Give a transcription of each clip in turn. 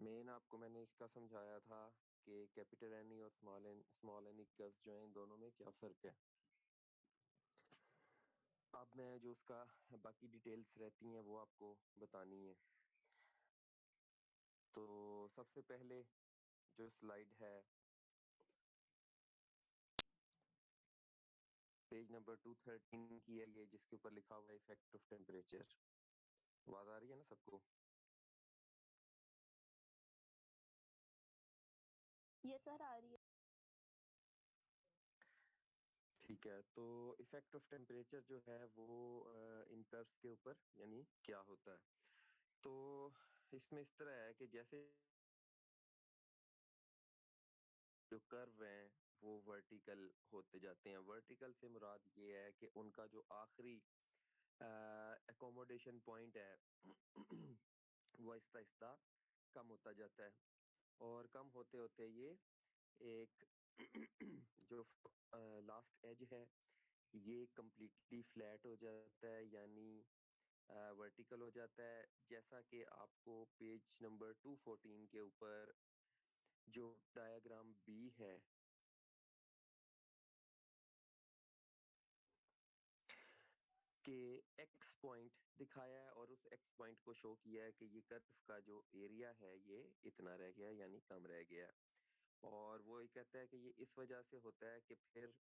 Main आपको मैंने इसका समझाया था कि कैपिटल एन ई और स्मॉल एन ई कर्व्स जो हैं इन दोनों में क्या फ़र्क है। अब मैं जो उसका बाकी डिटेल्स रहती हैं वो आपको बतानी है। तो सबसे पहले जो स्लाइड है पेज नंबर 213 की है ये, जिसके ऊपर लिखा हुआ है इफेक्ट ऑफ टेम्परेचर। आवाज आ रही है ना सबको? ये सर आ रही है। ठीक है, तो इफेक्ट ऑफ टेम्परेचर जो है वो इन कर्व्स के ऊपर यानी क्या होता है। तो इसमें इस तरह है कि जैसे जो कर्व हैं वो वर्टिकल होते जाते हैं। वर्टिकल से मुराद ये है कि उनका जो आखिरी एकोमोडेशन पॉइंट है वो आहिस्ता आहिस्ता कम होता जाता है, और कम होते होते ये एक जो लास्ट एज है ये कंप्लीटली फ्लैट हो जाता है, यानी वर्टिकल हो जाता है। जैसा कि आपको पेज नंबर 214 के ऊपर जो डायग्राम बी है कि एक्स पॉइंट दिखाया है और उस एक्स पॉइंट को शो किया है कि ये कर्व का जो एरिया है ये इतना रह गया है, यानी कम रह गया है। और वो ये कहता है कि ये इस वजह से होता है कि फिर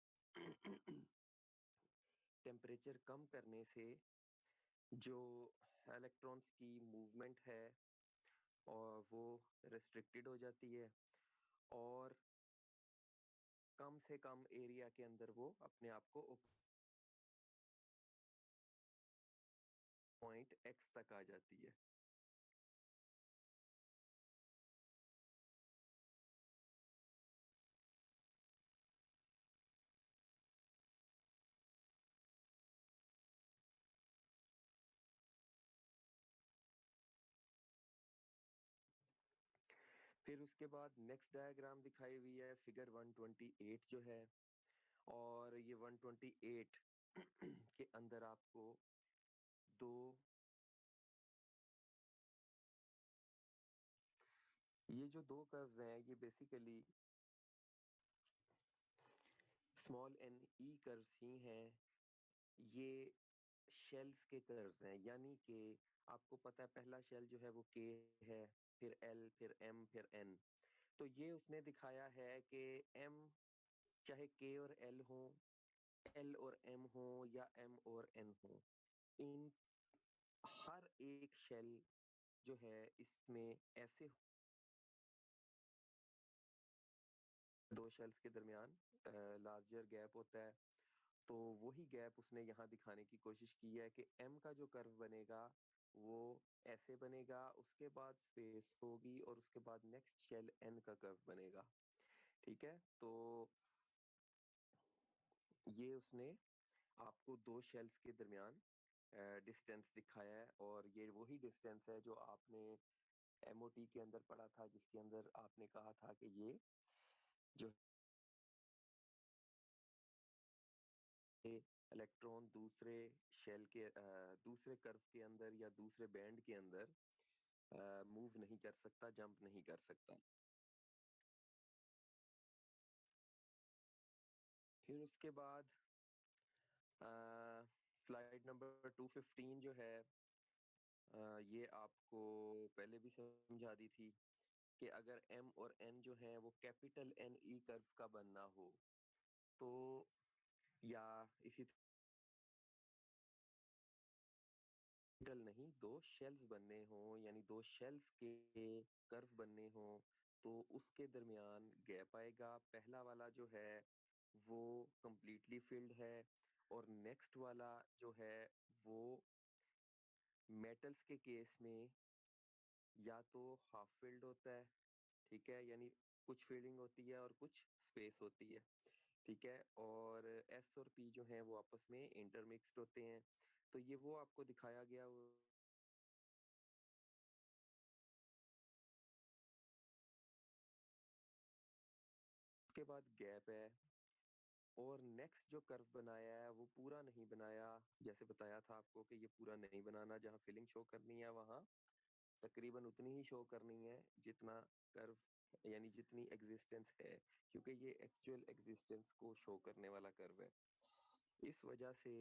टेम्परेचर कम करने से जो इलेक्ट्रॉन्स की मूवमेंट है और वो रेस्ट्रिक्टेड हो जाती है, और कम से कम एरिया के अंदर वो अपने आप को पॉइंट एक्स तक आ जाती है। फिर उसके बाद नेक्स्ट डायग्राम दिखाई हुई है फिगर 128 जो है, और ये 128 के अंदर आपको दो ये जो दो कर्व्स हैं ये basically small N E curves ही हैं। ये शेल्स के कर्व्स हैं, यानी कि आपको पता है पहला शेल जो है वो के है, फिर एल, फिर एम, फिर एन। तो ये उसने दिखाया है कि एम चाहे के और एल हो, एल और एम हो, या एम और एन हो, इन हर एक शेल जो है इसमें ऐसे दो शेल्स के दरमियान लार्जर गैप होता है। तो वही गैप उसने यहाँ दिखाने की कोशिश की है कि एम का जो कर्व बनेगा वो ऐसे बनेगा, उसके बाद स्पेस होगी और उसके बाद नेक्स्ट शेल एन का कर्व बनेगा। ठीक है, तो ये उसने आपको दो शेल्स के दरमियान डिस्टेंस दिखाया है, और ये वही डिस्टेंस है जो आपने एमओटी के अंदर पढ़ा था, जिसके अंदर आपने कहा था कि ये जो इलेक्ट्रॉन दूसरे शेल के दूसरे कर्व के अंदर या दूसरे बैंड के अंदर मूव नहीं कर सकता, जंप नहीं कर सकता। फिर उसके बाद स्लाइड नंबर 215 जो है ये आपको पहले भी समझा दी थी कि अगर एम और एन जो है वो कैपिटल एन ई कर्व का बनना हो, तो या इसी कैपिटल नहीं, दो शेल्स बनने हो यानी दो शेल्स के कर्व बनने हो, तो उसके दरमियान गैप आएगा। पहला वाला जो है वो कंप्लीटली फिल्ड है, और नेक्स्ट वाला जो है वो मेटल्स के केस में या तो हाफ फिल्ड होता है, ठीक है, यानी कुछ फील्डिंग होती है और कुछ स्पेस होती है। ठीक है, और एस और पी जो हैं वो आपस में इंटरमिक्स्ड होते हैं। तो ये वो आपको दिखाया गया उसके बाद गैप है, और नेक्स्ट जो कर्व बनाया है वो पूरा नहीं बनाया। जैसे बताया था आपको कि ये पूरा नहीं बनाना, जहाँ फिलिंग शो करनी है वहां तकरीबन उतनी ही शो करनी है जितना कर्व यानी जितनी एग्जिस्टेंस है, क्योंकि ये एक्चुअल एग्जिस्टेंस को शो करने वाला कर्व है। इस वजह से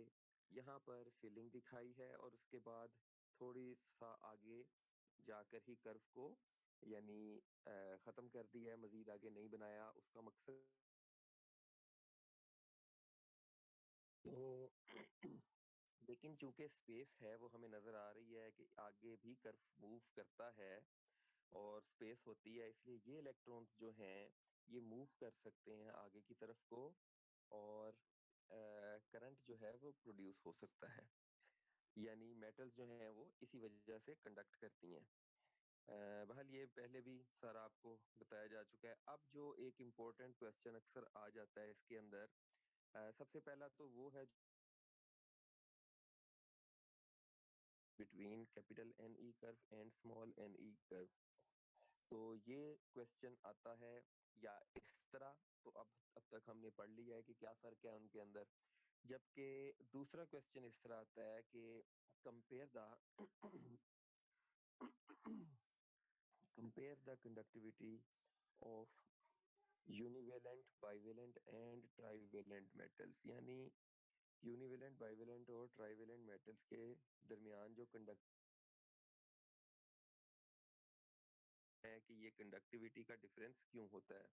यहाँ पर फिलिंग दिखाई है और उसके बाद थोड़ी सा आगे जाकर ही कर्व को यानी खत्म कर दिया है, मजीद आगे नहीं बनाया। उसका मकसद तो लेकिन चूंकि स्पेस है वो हमें नजर आ रही है कि आगे भी कर्व मूव करता है और स्पेस होती है, इसलिए ये इलेक्ट्रॉन्स जो हैं ये मूव कर सकते हैं आगे की तरफ को और करंट जो है वो प्रोड्यूस हो सकता है। यानी मेटल्स जो हैं वो इसी वजह से कंडक्ट करती हैं। बहरहाल ये पहले भी सर आपको बताया जा चुका है। अब जो एक इम्पोर्टेंट क्वेश्चन अक्सर आ जाता है इसके अंदर, सबसे पहला तो वो है between capital N E curve and small N E curve. तो ये क्वेश्चन आता है या इस तरह, तो अब तक हमने पढ़ लिया है कि क्या फर्क है उनके अंदर। जबकि दूसरा क्वेश्चन इस तरह आता है कि compare the compare the conductivity of univalent bivalent and trivalent metals. यानी यूनिवेलेंट बाइवेलेंट और ट्राइवेलेंट मेटल्स के दरमियान जो कंडक्ट है कि ये कंडक्टिविटी का डिफरेंस क्यों होता है।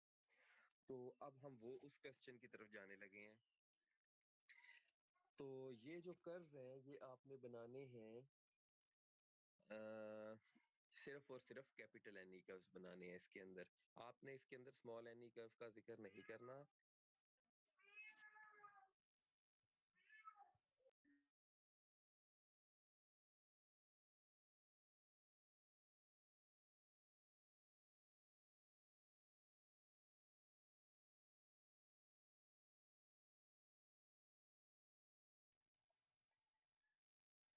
तो अब हम वो उस क्वेश्चन की तरफ जाने लगे हैं। तो ये जो कर्व है ये आपने बनाने हैं सिर्फ और सिर्फ कैपिटल एन ई कर्व्स बनाने हैं। इसके अंदर आपने इसके अंदर स्मॉल एन ई कर्व का जिक्र नहीं करना।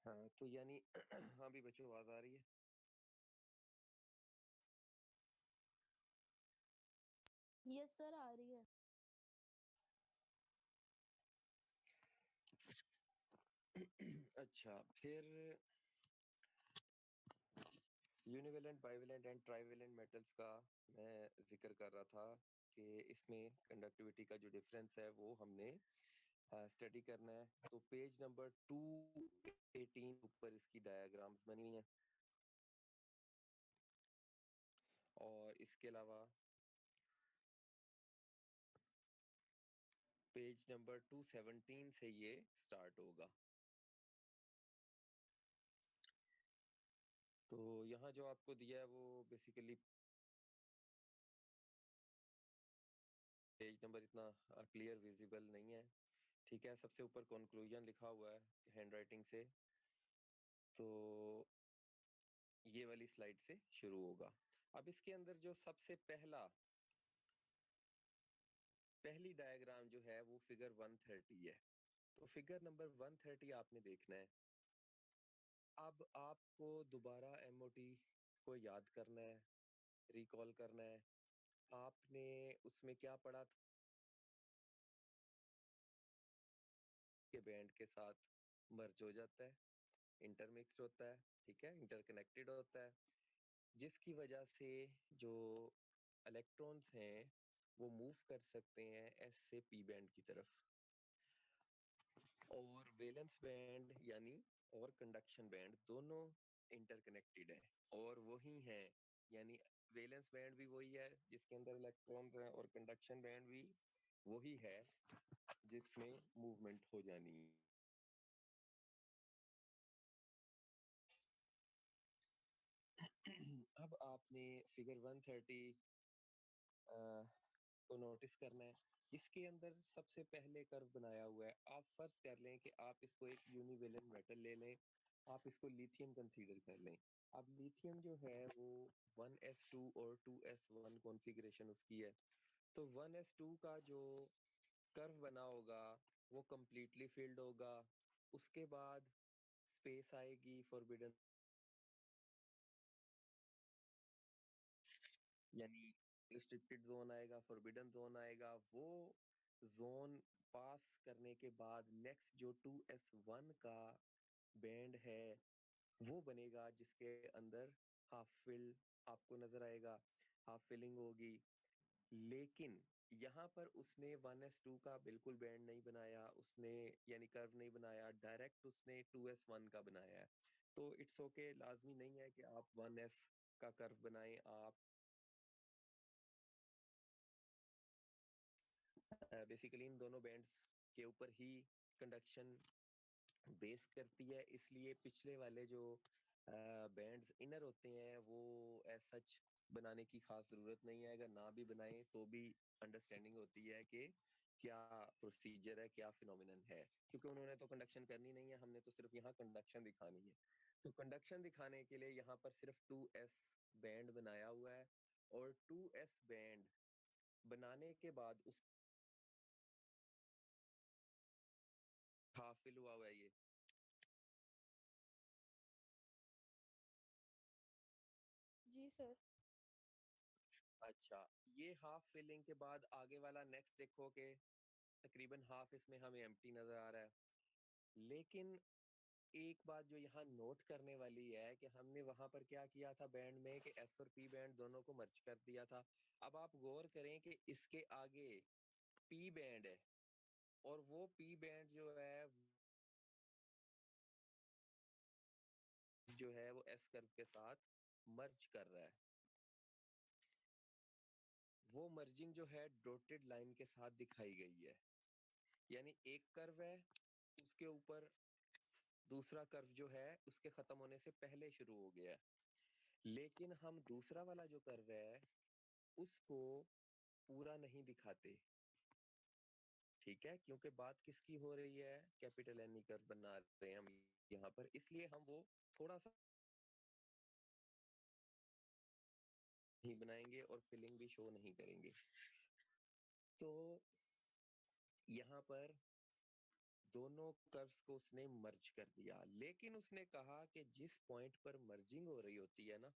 हाँ तो यानी हाँ भी बच्चों आवाज आ रही है। यस सर, आ रही है। अच्छा, फिर यूनिवेलेंट बाइवेलेंट एंड ट्राइवेलेंट मेटल्स का मैं जिक्र कर रहा था कि इसमें कंडक्टिविटी का जो डिफरेंस है वो हमने स्टडी करना है। तो पेज नंबर 218 ऊपर इसकी डायग्राम्स बनी हुई हैं और इसके अलावा पेज नंबर 217 से ये स्टार्ट होगा। तो यहाँ जो आपको दिया है वो बेसिकली पेज नंबर इतना क्लियर विजिबल नहीं है, ठीक है। सबसे ऊपर कंक्लूजन लिखा हुआ है हैंड राइटिंग से। तो ये वाली स्लाइड से शुरू होगा। अब इसके अंदर जो सबसे पहली डायग्राम जो है वो फिगर 130 है। तो फिगर नंबर 130 आपने देखना है। अब आपको दोबारा एमओटी को याद करना है, रिकॉल करना है। आपने उसमें क्या पढ़ा था कि बैंड के साथ मर्ज हो जाता है, इंटरमिक्स्ड होता है, ठीक है, इंटरकनेक्टेड होता है, जिसकी वजह से जो इलेक्ट्रॉन्स हैं वो मूव कर सकते हैं एस से पी बैंड की तरफ। और वैलेंस बैंड यानी और कंडक्शन बैंड दोनों इंटरकनेक्टेड है और वही है। यानी वैलेंस बैंड भी वही है जिसके अंदर इलेक्ट्रॉन्स हैं और कंडक्शन बैंड भी वही है जिसमें मूवमेंट हो जानी है। अब आपने फिगर 130 को नोटिस करना है। इसके अंदर सबसे पहले कर्व बनाया हुआ है। आप फर्ज कर लें कि आप इसको एक यूनिवेलेंट मेटल ले लें, आप इसको लिथियम कंसीडर कर लें। अब लिथियम जो है वो 1s2 और 2s1 कॉन्फ़िगरेशन उसकी है। तो 1s2 का जो कर्व बना होगा वो कंप्लीटली फिल्ड होगा। उसके बाद स्पेस आएगी फॉरबिडन, यानी रिस्ट्रिक्टेड जोन आएगा, फॉरबिडन जोन आएगा। वो जोन पास करने के बाद नेक्स्ट जो 2s1 का बैंड है वो बनेगा जिसके अंदर हाफ फिल आपको नजर आएगा, हाफ फिलिंग होगी। लेकिन यहाँ पर उसने 1s2 का बिल्कुल बैंड नहीं बनाया उसने, यानी कर्व नहीं बनाया, डायरेक्ट उसने 2s1 का बनाया है। तो इट्स ओके, लाजमी नहीं है कि आप 1s का कर्व बनाएं। आप बेसिकली इन दोनों बैंड्स के ऊपर ही कंडक्शन बेस करती है, इसलिए पिछले वाले जो बैंड्स इनर होते हैं वो एज सच बनाने की खास जरूरत नहीं है। अगर ना भी बनाएं तो भी अंडरस्टैंडिंग होती है कि क्या प्रोसीजर है, क्या फिनोमिनन है, क्योंकि उन्होंने तो कंडक्शन करनी नहीं है, हमने तो सिर्फ यहाँ कंडक्शन दिखानी है। तो कंडक्शन दिखाने के लिए यहाँ पर सिर्फ 2s बैंड बनाया हुआ है, और 2s बैंड बनाने के बाद उस हाफ फिल हुआ है ये। जी सर। अच्छा, ये हाफ फिलिंग के बाद आगे वाला नेक्स्ट देखो कि तकरीबन हाफ इसमें हमें एम्प्टी नजर आ रहा है। लेकिन एक बात जो यहाँ नोट करने वाली है कि हमने वहां पर क्या किया था बैंड में, कि एस और पी बैंड दोनों को मर्ज कर दिया था। अब आप गौर करें कि इसके आगे पी बैंड है, और वो पी बैंड जो है वो एस कर्व के साथ मर्ज कर रहा है। वो मर्जिंग जो है डॉटेड लाइन के साथ दिखाई गई है, यानी एक कर्व है, उसके ऊपर दूसरा कर्व जो है उसके खत्म होने से पहले शुरू हो गया है। लेकिन हम दूसरा वाला जो कर्व है उसको पूरा नहीं दिखाते, ठीक है, क्योंकि बात किसकी हो रही है, कैपिटल एन ई कर्व बना रहे हैं हम यहाँ पर, इसलिए हम वो थोड़ा सा नहीं बनाएंगे और फिलिंग भी शो नहीं करेंगे। तो यहाँ पर दोनों कर्व्स को उसने मर्ज कर दिया, लेकिन उसने कहा कि जिस पॉइंट पर मर्जिंग हो रही होती है ना,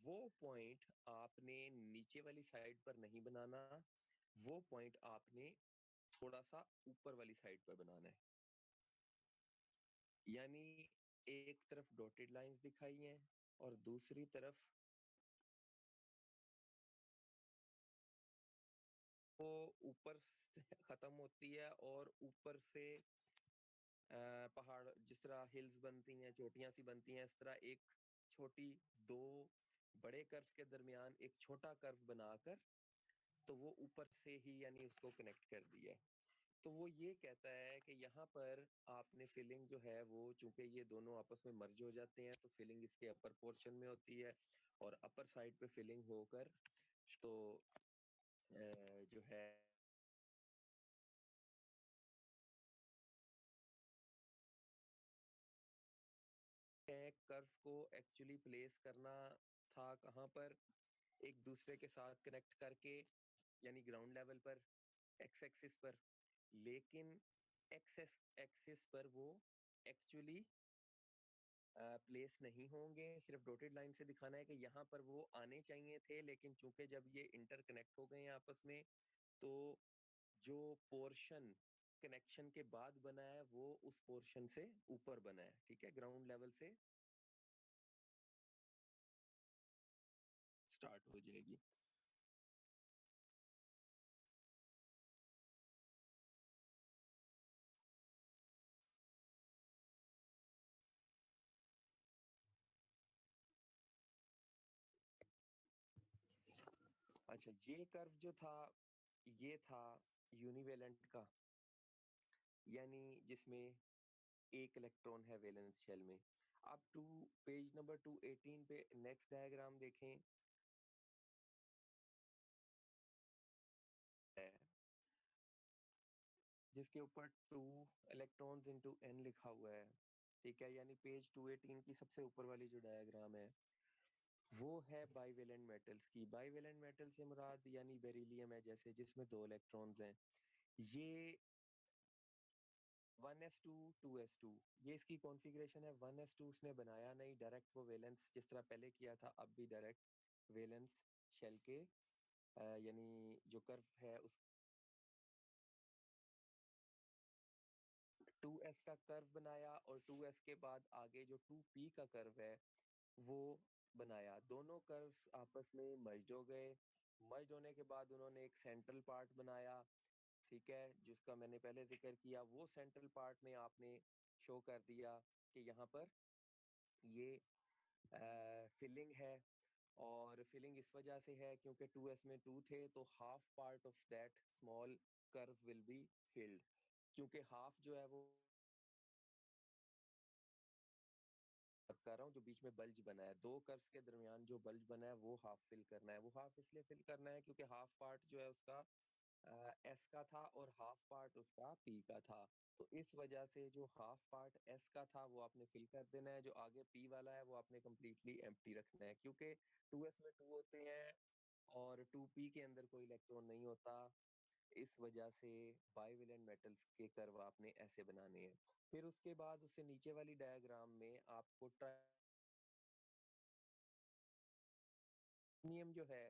वो पॉइंट आपने नीचे वाली साइड पर नहीं बनाना, वो पॉइंट आपने थोड़ा सा ऊपर वाली साइड पर बनाना है। यानी एक तरफ डॉटेड लाइंस दिखाई हैं और दूसरी तरफ वो ऊपर से खत्म होती है, और ऊपर से पहाड़ जिस तरह हिल्स बनती हैं, चोटियां सी बनती हैं, इस तरह एक छोटी दो बड़े कर्व के दरमियान एक छोटा कर्व बनाकर, तो वो ऊपर से ही यानी उसको कनेक्ट कर दिया है। तो वो ये कहता है कि यहाँ पर आपने फिलिंग जो है वो, चूंकि ये दोनों आपस में मर्ज हो जाते हैं, तो फिलिंग इसके अपर पोर्शन में होती है, और अपर साइड पे फिलिंग होकर तो जो है कर्व को एक्चुअली प्लेस करना था कहाँ पर, एक दूसरे के साथ कनेक्ट करके, यानी ग्राउंड लेवल पर, एक्स एक्सिस पर। लेकिन एक्स एक्सिस पर वो एक्चुअली प्लेस नहीं होंगे, सिर्फ डॉटेड लाइन से दिखाना है कि यहाँ पर वो आने चाहिए थे, लेकिन चूंकि जब ये इंटरकनेक्ट हो गए हैं आपस में, तो जो पोर्शन कनेक्शन के बाद बना है वो उस पोर्शन से ऊपर बना है, ठीक है, ग्राउंड लेवल से स्टार्ट हो जाएगी। अच्छा, ये कर्व जो था ये था यूनिवेलेंट का, यानी जिसमें एक इलेक्ट्रॉन है वैलेंस शेल में। आप पेज नंबर 218 पे नेक्स्ट डायग्राम देखें, है जिसके ऊपर 2 इलेक्ट्रॉन्स इंटू n लिखा हुआ है, ठीक है, यानी पेज 218 की सबसे ऊपर वाली जो डायग्राम है वो है बाईवेलेंट मेटल्स की। बाईवेलेंट मेटल से मुराद यानी बेरिलियम है, जैसे जिसमें 2 इलेक्ट्रॉन्स हैं। ये 1s2 2s2, ये इसकी कॉन्फ़िगरेशन है। 1s2 उसने बनाया नहीं, डायरेक्ट वो वैलेंस जिस तरह पहले किया था, अब भी डायरेक्ट वैलेंस शेल के यानी जो कर्व है उस 2s का कर्व बनाया, और 2s के बाद आगे जो 2p का कर्व है वो बनाया, दोनों कर्व्स आपस में मर्ज हो गए। मर्ज होने के बाद उन्होंने एक सेंट्रल पार्ट बनाया, ठीक है? जिसका मैंने पहले ज़िक्र किया, वो सेंट्रल पार्ट में आपने शो कर दिया कि यहाँ पर ये फिलिंग है, और फिलिंग इस वजह से है क्योंकि 2s में 2 थे, तो half part of that small curve will be filled, क्योंकि हाफ जो है वो बात कर रहा हूँ जो बीच में बल्ज बना है, दो कर्व्स के दरमियान जो बल्ज बना है वो हाफ फिल करना है। वो हाफ इसलिए फिल करना है क्योंकि हाफ पार्ट जो है उसका एस का था और हाफ पार्ट उसका पी का था। तो इस वजह से जो हाफ पार्ट एस का था वो आपने फिल कर देना है, जो आगे पी वाला है वो आपने कंप्लीटली एम्प्टी रखना है, क्योंकि 2s में 2 होते हैं और 2p के अंदर कोई इलेक्ट्रॉन नहीं होता। इस वजह से बाइवेलेंट मेटल्स के कर्व आपने ऐसे बनाने हैं। फिर उसके बाद उससे नीचे वाली डायग्राम में आपको ट्राइनियम जो है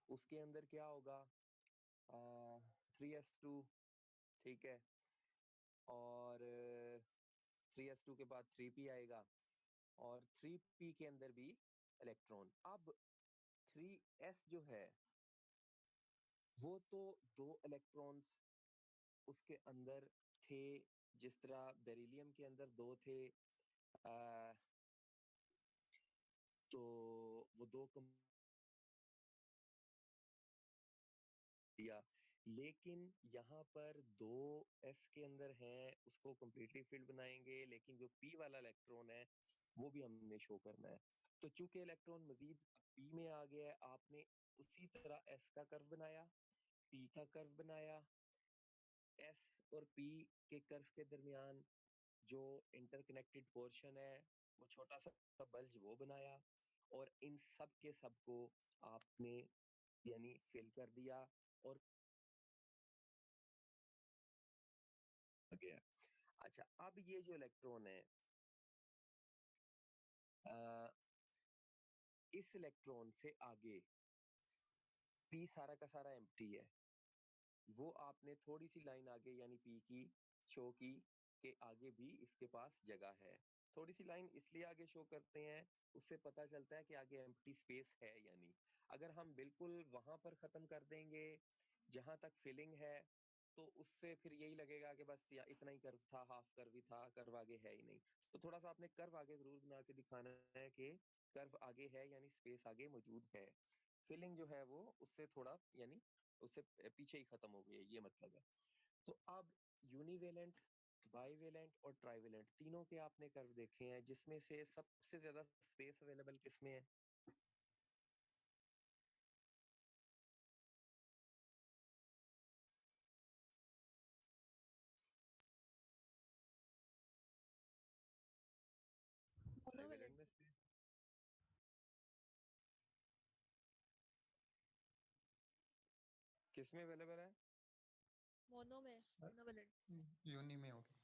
उसके अंदर क्या होगा, 3s2, ठीक है? और 3s2 के बाद 3p आएगा, और 3p के अंदर भी इलेक्ट्रॉन। अब 3s जो है वो तो दो इलेक्ट्रॉन्स उसके अंदर थे, जिस तरह बेरिलियम के अंदर दो थे। आ, तो वो दो दिया, लेकिन यहाँ पर दो एस के अंदर हैं, उसको कंप्लीटली फील्ड बनाएंगे, लेकिन जो पी वाला इलेक्ट्रॉन है वो भी हमने शो करना है। तो चूंकि इलेक्ट्रॉन मजीद पी में आ गया है, आपने उसी तरह एस का कर्व बनाया, पी का कर्व बनाया, एस और पी के कर्व के दरमियान जो इंटरकनेक्टेड पोर्शन है वो छोटा सा बल्ज वो बनाया, और इन सब के सब को आपने यानी फिल कर दिया और आ गया। अच्छा, अब ये जो इलेक्ट्रॉन है, अ, इस इलेक्ट्रॉन से आगे पी सारा का सारा एम्प्टी है। वो आपने थोड़ी सी लाइन आगे यानी पी की शो की कि आगे भी इसके पास जगह है। थोड़ी सी लाइन इसलिए आगे शो करते हैं, उससे पता चलता है कि आगे एम्प्टी स्पेस है या नहीं। अगर हम बिल्कुल वहां पर खत्म कर देंगे जहां तक फिलिंग है, तो उससे फिर यही लगेगा कि बस या इतना ही कर्व था, हाफ कर्व ही था, कर्व आगे है ही नहीं। तो थोड़ा सा आपने कर्व आगे जरूर बना के दिखाना है कि कर्व आगे है यानी स्पेस आगे मौजूद है। फिलिंग जो है वो उससे थोड़ा यानी उससे पीछे ही खत्म हो गई है, ये मतलब है। तो अब यूनिवेलेंट, बाईवेलेंट और ट्राइवेलेंट तीनों के आपने कर्व देखे हैं, जिसमें से सबसे ज्यादा स्पेस अवेलेबल किसमें है? ट्राइवेलेंट मोनोवेलेंट में में। से किसमें अवेलेबल है? मोनो में, सर मोनोवेलेंट। यूनी में होगी।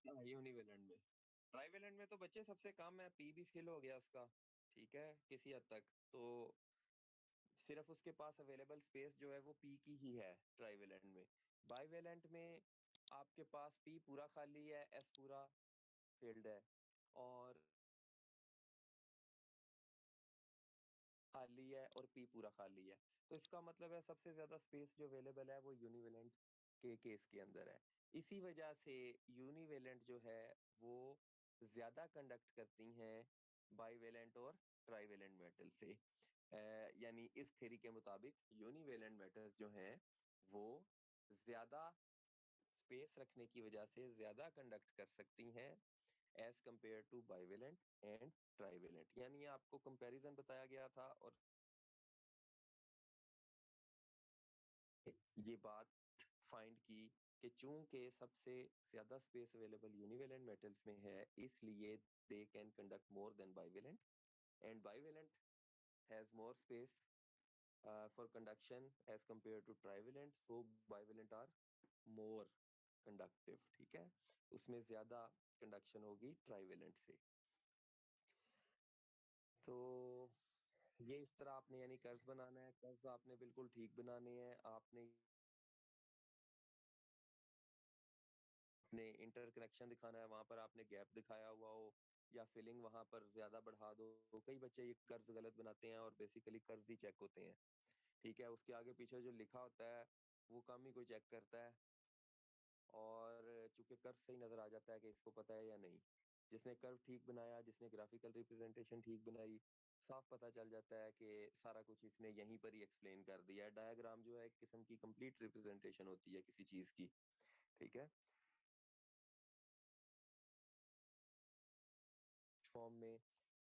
हाँ, यूनिवेलेंट में। ट्राइवेलेंट में तो बच्चे सबसे कम है, पी भी फिल हो गया उसका, ठीक है, किसी हद तक। तो सिर्फ उसके पास अवेलेबल स्पेस जो है वो पी की ही है ट्राइवेलेंट में। बाईवेलेंट में आपके पास पी पूरा खाली है, एस पूरा फिल्ड है, और खाली है और पी पूरा खाली है। तो इसका मतलब है सबसे ज्यादा स्पेस जो अवेलेबल है वो यूनिवेलेंट के केस के अंदर है। इसी वजह से यूनिवेलेंट जो है वो ज्यादा कंडक्ट करती हैं बाईवेलेंट और ट्राइवेलेंट मेटल से। यानी इस थ्योरी के मुताबिक यूनिवेलेंट मेटल्स जो हैं वो ज्यादा स्पेस रखने की वजह से ज्यादा कंडक्ट कर सकती हैं as compare to bivalent and trivalent. यानी ये आपको कंपैरिजन बताया गया था, और ये बात फाइंड की कि चूंकि सबसे ज्यादा स्पेस अवेलेबल यूनिवेलेंट मेटल्स में है, इसलिए they can conduct more than bivalent, and bivalent has more space for conduction as compare to trivalent, so bivalent are more conductive, ठीक है? उसमें ज्यादा कंडक्शन होगी ट्राइवेलेंट से। तो ये इस तरह आपने यानी कर्व बनाना है, कर्व आपने बिल्कुल ठीक बनाने हैं। आपने अपने इंटरकनेक्शन दिखाना है, वहां पर आपने गैप दिखाया हुआ हो, या फिलिंग वहाँ पर ज़्यादा बढ़ा दो। कई बच्चे ये कर्व्स गलत बनाते हैं और बेसिकली कर्व्स ही चेक होते हैं, ठीक है? उसके आगे-पीछे जो लिखा होता है, वो कम ही कोई चेक करता है और चूँकि कर्व सही नज़र आ जाता है कि इसको पता है या नहीं। जिसने कर्व ठीक बनाया, जिसने ग्राफ़िकल रिप्रेज़ेंटेशन ठीक बनाई, साफ़ पता चल जाता है कि सारा कुछ इसने यहीं पर ही एक्सप्लेन कर दिया है। डायग्राम जो है एक किस्म की कंप्लीट रिप्रेज़ेंटेशन होती है किसी चीज़ की, ठीक है? फॉर्म में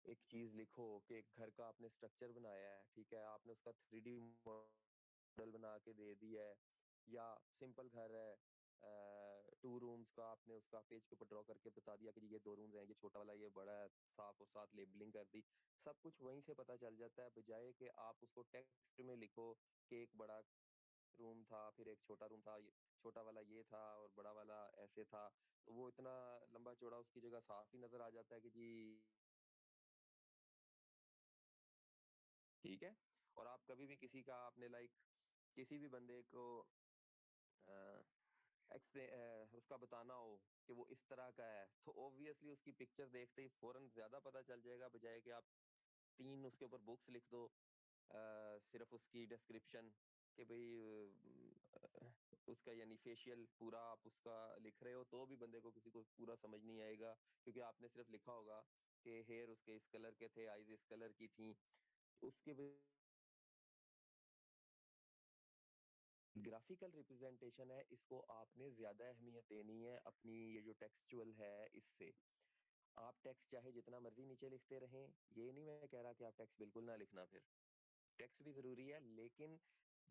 एक चीज़ लिखो कि एक घर का आपने स्ट्रक्चर बनाया है, ठीक है? आपने उसका 3D मॉडल बना के दे दिया है या सिंपल घर है 2 रूम्स का आपने उसका पेज के ऊपर ड्रॉ करके बता दिया कि जी ये 2 रूम्स हैं, ये छोटा वाला, ये बड़ा है, साफ और साथ लेबलिंग कर दी। सब कुछ वहीं से पता चल जाता है बजाए कि आप उसको टेक्स्ट में लिखो कि एक बड़ा रूम था, फिर एक छोटा रूम था, ये छोटा वाला ये था और बड़ा वाला ऐसे था। तो वो इतना लंबा-चौड़ा उसकी जगह साफ ही नज़र आ जाता है कि जी ठीक है? और आप कभी भी किसी का आपने लाइक किसी भी बंदे को अ, उसका बताना हो कि वो इस तरह का है, तो ऑब्वियसली उसकी पिक्चर देखते ही फ़ौरन ज़्यादा पता चल जाएगा बजाए कि आप 3 उसके ऊपर बुक्स लिख दो सिर्फ़ उसकी डिस्क्रिप्शन कि भई उसका यानी फेशियल पूरा आप उसका लिख रहे हो तो भी बंदे को किसी को पूरा समझ नहीं आएगा क्योंकि आपने सिर्फ़ लिखा होगा कि हेयर उसके इस कलर के थे, आईज़ इस कलर की थी। उसके ब ग्राफिकल रिप्रेजेंटेशन है, इसको आपने ज़्यादा अहमियत देनी है अपनी ये जो टेक्सचुअल है इससे। आप टेक्स्ट चाहे जितना मर्ज़ी नीचे लिखते रहें, ये नहीं मैं कह रहा कि आप टेक्स्ट बिल्कुल ना लिखना फिर। टेक्स्ट भी ज़रूरी है लेकिन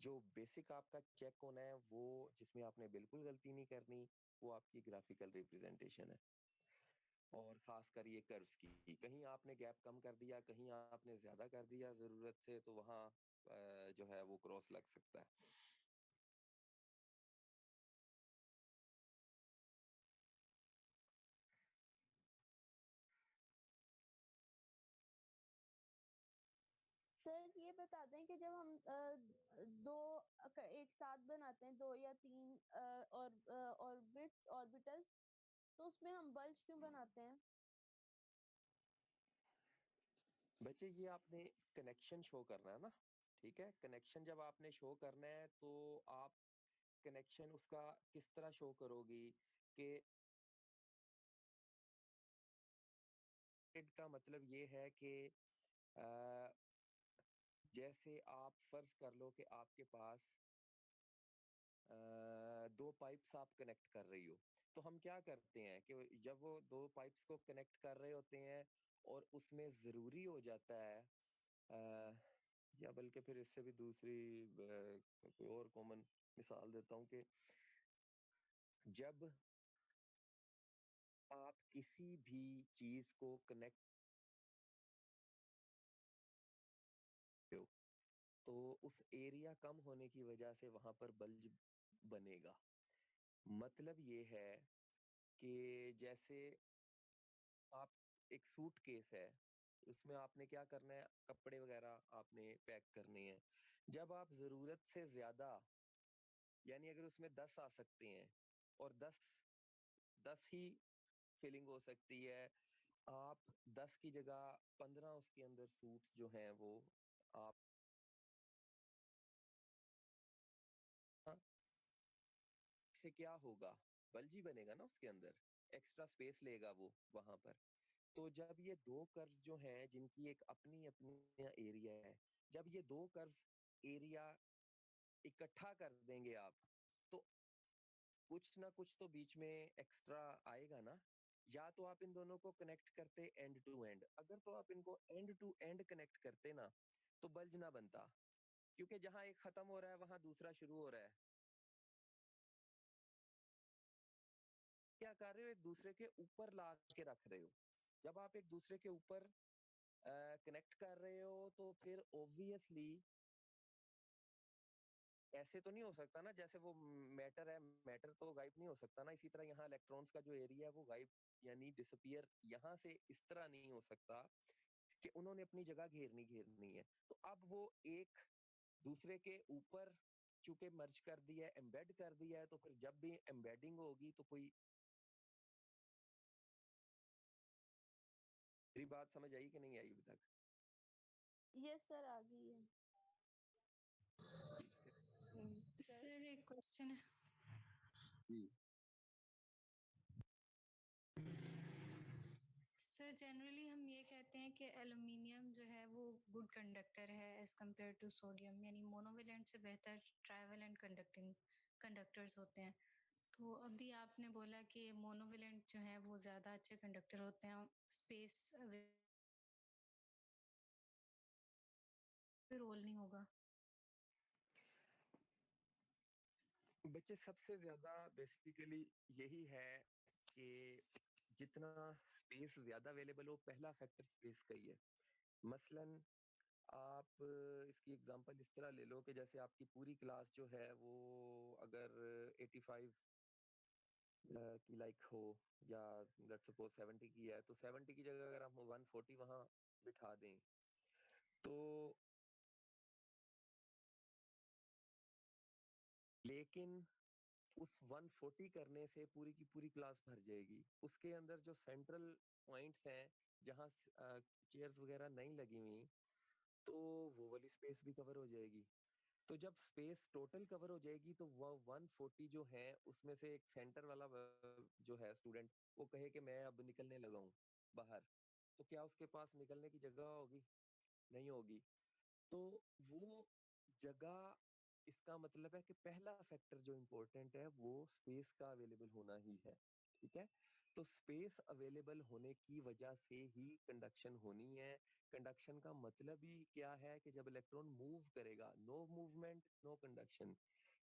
जो बेसिक आपका चेक होना है वो जिसमें आपने बिल्कुल गलती नहीं करनी, वो आपकी ग्राफिकल रिप्रेजेंटेशन है। और ख़ासकर ये कर्व्स की। कहीं आपने गैप कम कर दिया, कहीं आपने ज़्यादा कर दिया ज़रूरत से तो वहाँ जो है वो क्रॉस लग सकता है। सर ये बता दें कि जब हम दो एक साथ बनाते हैं, 2 या 3 ऑर्बिटल्स, तो उसमें हम बल्ज क्यों बनाते हैं? बच्चे ये आपने कनेक्शन शो करना है ना, ठीक है? कनेक्शन जब आपने शो करना है तो आप कनेक्शन उसका किस तरह शो करोगी कि का मतलब ये है कि अ, जैसे आप फ़र्ज़ कर लो कि आपके पास 2 पाइप्स आप कनेक्ट कर रही हो। तो हम क्या करते हैं कि जब वो 2 पाइप्स को कनेक्ट कर रहे होते हैं और उसमें ज़रूरी हो जाता है या बल्कि फिर इससे भी दूसरी कोई और कॉमन मिसाल देता हूँ कि जब आप किसी भी चीज़ को कनेक्ट हो, तो उस एरिया कम होने की वजह से वहाँ पर बल्ज बनेगा। मतलब ये है कि जैसे आप एक सूटकेस है, उसमें आपने क्या करना है, कपड़े वगैरह आपने पैक करने हैं। जब आप ज़रूरत से ज़्यादा यानी अगर उसमें 10 आ सकते हैं और 10 ही फिलिंग हो सकती है, आप 10 की जगह 15 उसके अंदर सूट्स जो हैं वो आप हाँ, इससे क्या होगा? बल्ज ही बनेगा ना उसके अंदर, एक्स्ट्रा स्पेस लेगा वो वहाँ पर। तो जब ये 2 कर्व्स जो हैं जिनकी एक अपनी-अपनी एरिया है, जब ये 2 कर्व्स एरिया इकट्ठा कर देंगे आप, तो कुछ ना कुछ तो बीच में एक्स्ट्रा आएगा ना? या तो आप इन दोनों को कनेक्ट करते एंड टू एंड, अगर तो आप इनको एंड टू एंड कनेक्ट करते ना, तो बल्ज ना बनता, क्योंकि जहाँ एक खत्म हो रहा है, वहाँ दूसरा शुरू हो रहा है। क्या कर रहे हो? एक दूसरे के ऊपर ला के रख रहे हो। जब आप एक दूसरे के ऊपर कनेक्ट कर रहे हो, तो फिर ऑब्वियसली ऐसे तो नहीं हो सकता ना जैसे वो मैटर है, मैटर तो गायब नहीं हो सकता ना, इसी तरह यहाँ इलेक्ट्रॉन्स का जो एरिया है वो गायब यानी डिसअपीयर यहाँ से इस तरह नहीं हो सकता कि उन्होंने अपनी जगह घेरनी घेरनी है। तो अब वो एक दूसरे के ऊपर चूंकि मर्ज कर दिया है, एम्बेड कर दिया है, तो फिर जब भी एम्बेडिंग होगी तो कोई मेरी बात समझ आई कि नहीं आई अभी तक? यस सर, आ गई है। सर। सर एक क्वेश्चन है। जी। सर जनरली हम ये कहते हैं कि एल्युमिनियम जो है वो गुड कंडक्टर है एज कम्पेयर टू सोडियम, यानी मोनोवेलेंट से बेहतर ट्राइवेलेंट कंडक्टर्स होते हैं। तो अभी आपने बोला कि मोनोवेलेंट जो है वो ज्यादा अच्छे कंडक्टर होते हैं, स्पेस रोल नहीं होगा। बच्चे सबसे ज्यादा बेसिकली यही है कि जितना स्पेस ज्यादा अवेलेबल हो, पहला फैक्टर स्पेस का ही है। मसलन आप इसकी एग्जांपल इस तरह ले लो कि जैसे आपकी पूरी क्लास जो है वो अगर 85 की लाइक हो, या लेट्स सपोज 70 की है, तो 70 की जगह अगर हम 140 वहां बिठा दें, तो लेकिन उस 140 करने से पूरी की पूरी क्लास भर जाएगी। उसके अंदर जो सेंट्रल पॉइंट्स हैं जहां चेयर्स वगैरह नहीं लगी हुई, तो वो वाली स्पेस भी कवर हो जाएगी। तो जब स्पेस टोटल कवर हो जाएगी तो वो 140 जो है उसमें से एक सेंटर वाला जो है स्टूडेंट, वो कहे कि मैं अब निकलने लगा हूँ बाहर, तो क्या उसके पास निकलने की जगह होगी? नहीं होगी। तो वो जगह, इसका मतलब है कि पहला फैक्टर जो इम्पोर्टेंट है वो स्पेस का अवेलेबल होना ही है। ठीक है। तो स्पेस अवेलेबल होने की वजह से ही कंडक्शन होनी है। कंडक्शन का मतलब ही क्या है कि जब इलेक्ट्रॉन मूव करेगा, नो मूवमेंट नो कंडक्शन।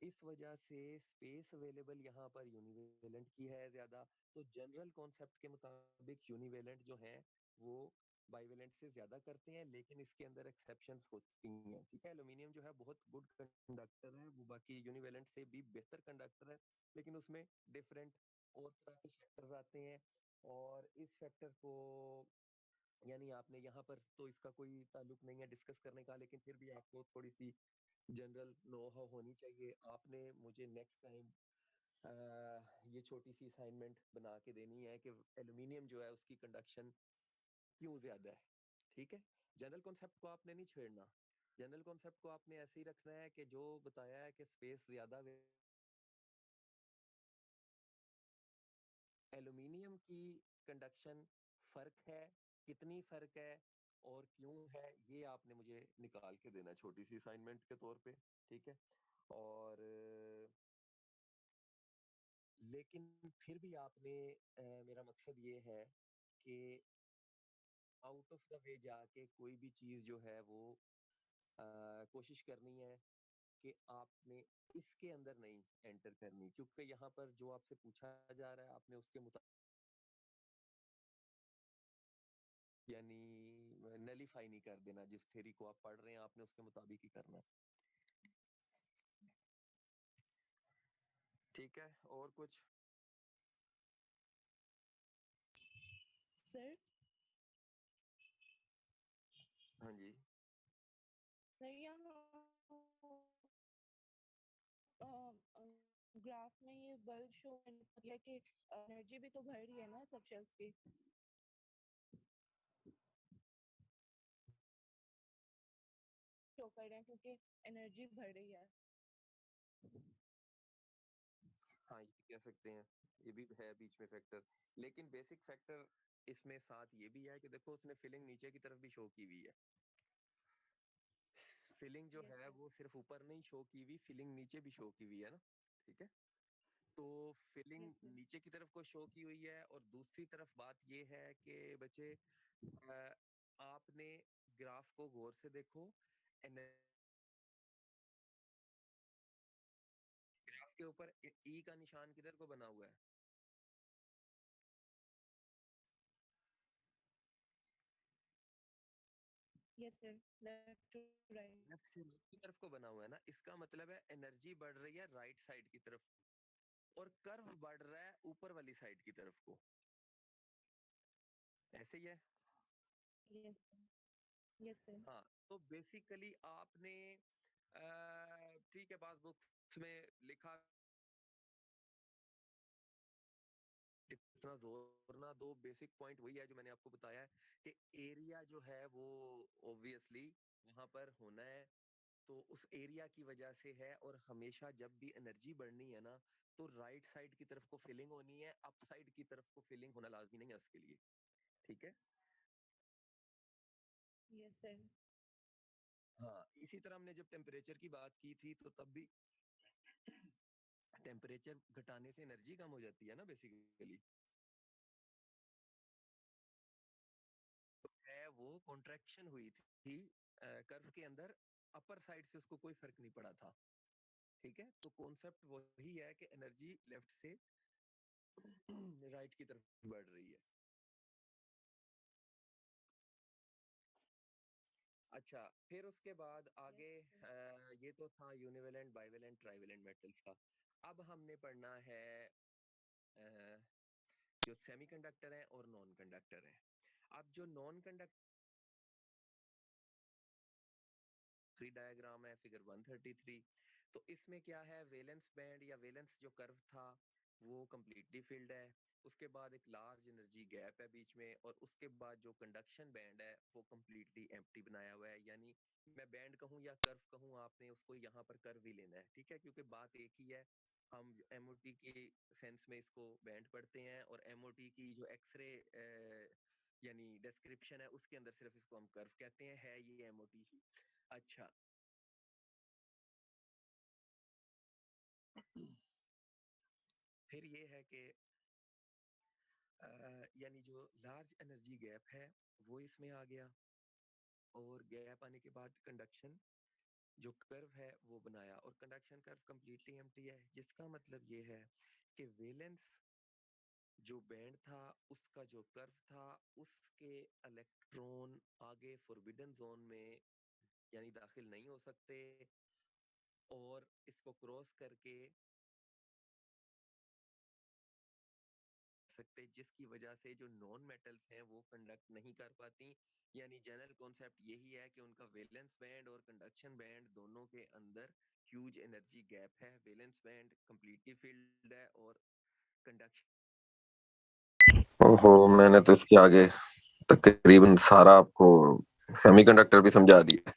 इस वजह से स्पेस अवेलेबल यहाँ पर यूनिवेलेंट की है ज्यादा। तो जनरल कॉन्सेप्ट के मुताबिक यूनिवेलेंट जो है वो बाइवेलेंट से ज्यादा करते हैं, लेकिन इसके अंदर एक्सेप्शंस होती हैं। ठीक है। एल्यूमिनियम जो है बहुत गुड कंडक्टर है, वो बाकी यूनिवेलेंट से भी बेहतर कंडक्टर है, लेकिन उसमें डिफरेंट और तरह के फैक्टर्स आते हैं। और इस फैक्टर को, यानी आपने यहाँ पर तो इसका कोई ताल्लुक नहीं है डिस्कस करने का, लेकिन फिर भी आपको थोड़ी सी जनरल नो हाउ होनी चाहिए। आपने मुझे नेक्स्ट टाइम ये छोटी सी असाइनमेंट बना के देनी है कि एल्यूमिनियम जो है उसकी कंडक्शन क्यों ज्यादा है। ठीक है। जनरल कॉन्सेप्ट को आपने नहीं छेड़ना। जनरल कॉन्सेप्ट को आपने ऐसे ही रखना है कि जो बताया है कि स्पेस ज्यादा, एल्यूमिनियम की कंडक्शन फर्क है, कितनी फर्क है और क्यों है, ये आपने मुझे निकाल के देना छोटी सी असाइनमेंट के तौर पे। ठीक है। और लेकिन फिर भी आपने मेरा मकसद ये है कि आउट ऑफ द वे जाके कोई भी चीज जो है वो कोशिश करनी है कि आपने इसके अंदर नहीं एंटर करनी, क्योंकि यहाँ पर जो आपसे पूछा जा रहा है आपने उसके मुताबिक यानी नलीफाई नहीं कर देना। जिस थ्योरी को आप पढ़ रहे हैं आपने उसके मुताबिक ही करना है। ठीक है। और कुछ? सर। हाँ जी। सर यहाँ ग्राफ में ये बल्ब शो किया कि एनर्जी भी तो बढ़ रही है ना सब शेल्स की। शो कर रहे हैं क्योंकि एनर्जी बढ़ रही है। हाँ, ये कह सकते हैं। ये भी है बीच में फैक्टर, लेकिन बेसिक फैक्टर इसमें साथ ये भी है कि देखो उसने फिलिंग नीचे की तरफ भी शो की हुई है। फिलिंग जो यस है सर। वो सिर्फ ऊपर नहीं शो की हुई, फिलिंग नीचे भी शो की हुई है ना। ठीक है। तो फिलिंग यस सर। नीचे की तरफ को शो की हुई है, और दूसरी तरफ बात ये है कि बच्चे आपने ग्राफ को गौर से देखो। ग्राफ के ऊपर ई का निशान किधर को बना हुआ है? Yes sir, left to right. Left से राइट की तरफ को बना हुआ है ना। इसका मतलब है एनर्जी बढ़ रही है राइट साइड की तरफ, और कर्व बढ़ रहा है ऊपर वाली साइड की तरफ को। ऐसे ही है। Yes sir. Yes sir. हाँ। तो बेसिकली आपने ठीक है पासबुक में लिखा इतना जोर ना दो, बेसिक पॉइंट वही है जो मैंने आपको बताया है कि एरिया जो है वो ऑब्वियसली वहां पर होना है, तो उस एरिया की वजह से है। और हमेशा जब भी एनर्जी बढ़नी है ना, तो राइट साइड की तरफ को फिलिंग होनी है, अप साइड की तरफ को फिलिंग होना लाजमी नहीं है उसके लिए। ठीक है। Yes sir. हाँ, इसी तरह हमने जब टेम्परेचर की बात की थी तो तब भी टेम्परेचर घटाने से एनर्जी कम हो जाती है ना बेसिकली। है वो कॉन्ट्रैक्शन हुई थी कर्व के अंदर, अपर साइड से उसको कोई फर्क नहीं पड़ा था। ठीक है, तो कॉन्सेप्ट वही है कि एनर्जी लेफ्ट से राइट की तरफ बढ़ रही है। अच्छा, फिर उसके बाद आगे यस सर। ये तो था यूनिवेलेंट बाइवेलेंट ट्राइवेलेंट मेटल्स का। अब हमने पढ़ना है अ, जो सेमीकंडक्टर है और नॉन कंडक्टर है। अब जो नॉन कंडक्टर डायग्राम है फिगर 133, तो इसमें क्या है, वेलेंस बैंड या वेलेंस जो कर्व था वो कंप्लीटली फिल्ड है। उसके बाद एक लार्ज एनर्जी गैप है बीच में, और उसके बाद जो कंडक्शन बैंड है वो कंप्लीटली एम्प्टी बनाया हुआ है। यानी मैं बैंड कहूँ या कर्व कहूँ, आपने उसको यहाँ पर कर्व ही लेना है। ठीक है, क्योंकि बात एक ही है। हम एमओटी की सेंस में इसको बैंड पढ़ते हैं, और एमओटी की जो एक्सरे यानी डिस्क्रिप्शन है उसके अंदर सिर्फ इसको हम कर्व कहते हैं, है ये एमओटी ही। अच्छा, फिर ये है कि यानी जो लार्ज एनर्जी गैप है वो इसमें आ गया, और गैप आने के बाद कंडक्शन जो कर्व है वो बनाया, और कंडक्शन कर्व कंप्लीटली एम्प्टी है, जिसका मतलब ये है कि वेलेंस जो बैंड था उसका जो कर्व था उसके इलेक्ट्रॉन आगे फॉरबिडन जोन में यानी दाखिल नहीं हो सकते, और इसको क्रॉस करके सकते, जिसकी वजह से जो नॉन मेटल्स हैं वो कंडक्ट नहीं कर पाती। यानी जनरल कॉन्सेप्ट यही है कि उनका वैलेंस बैंड और कंडक्शन बैंड दोनों के अंदर ह्यूज एनर्जी गैप है। वैलेंस बैंड कंप्लीटली फिल्ड है, और कंडक्शन, ओहो, मैंने तो इसके आगे तकरीबन सारा आपको सेमीकंडक्टर भी समझा दिया।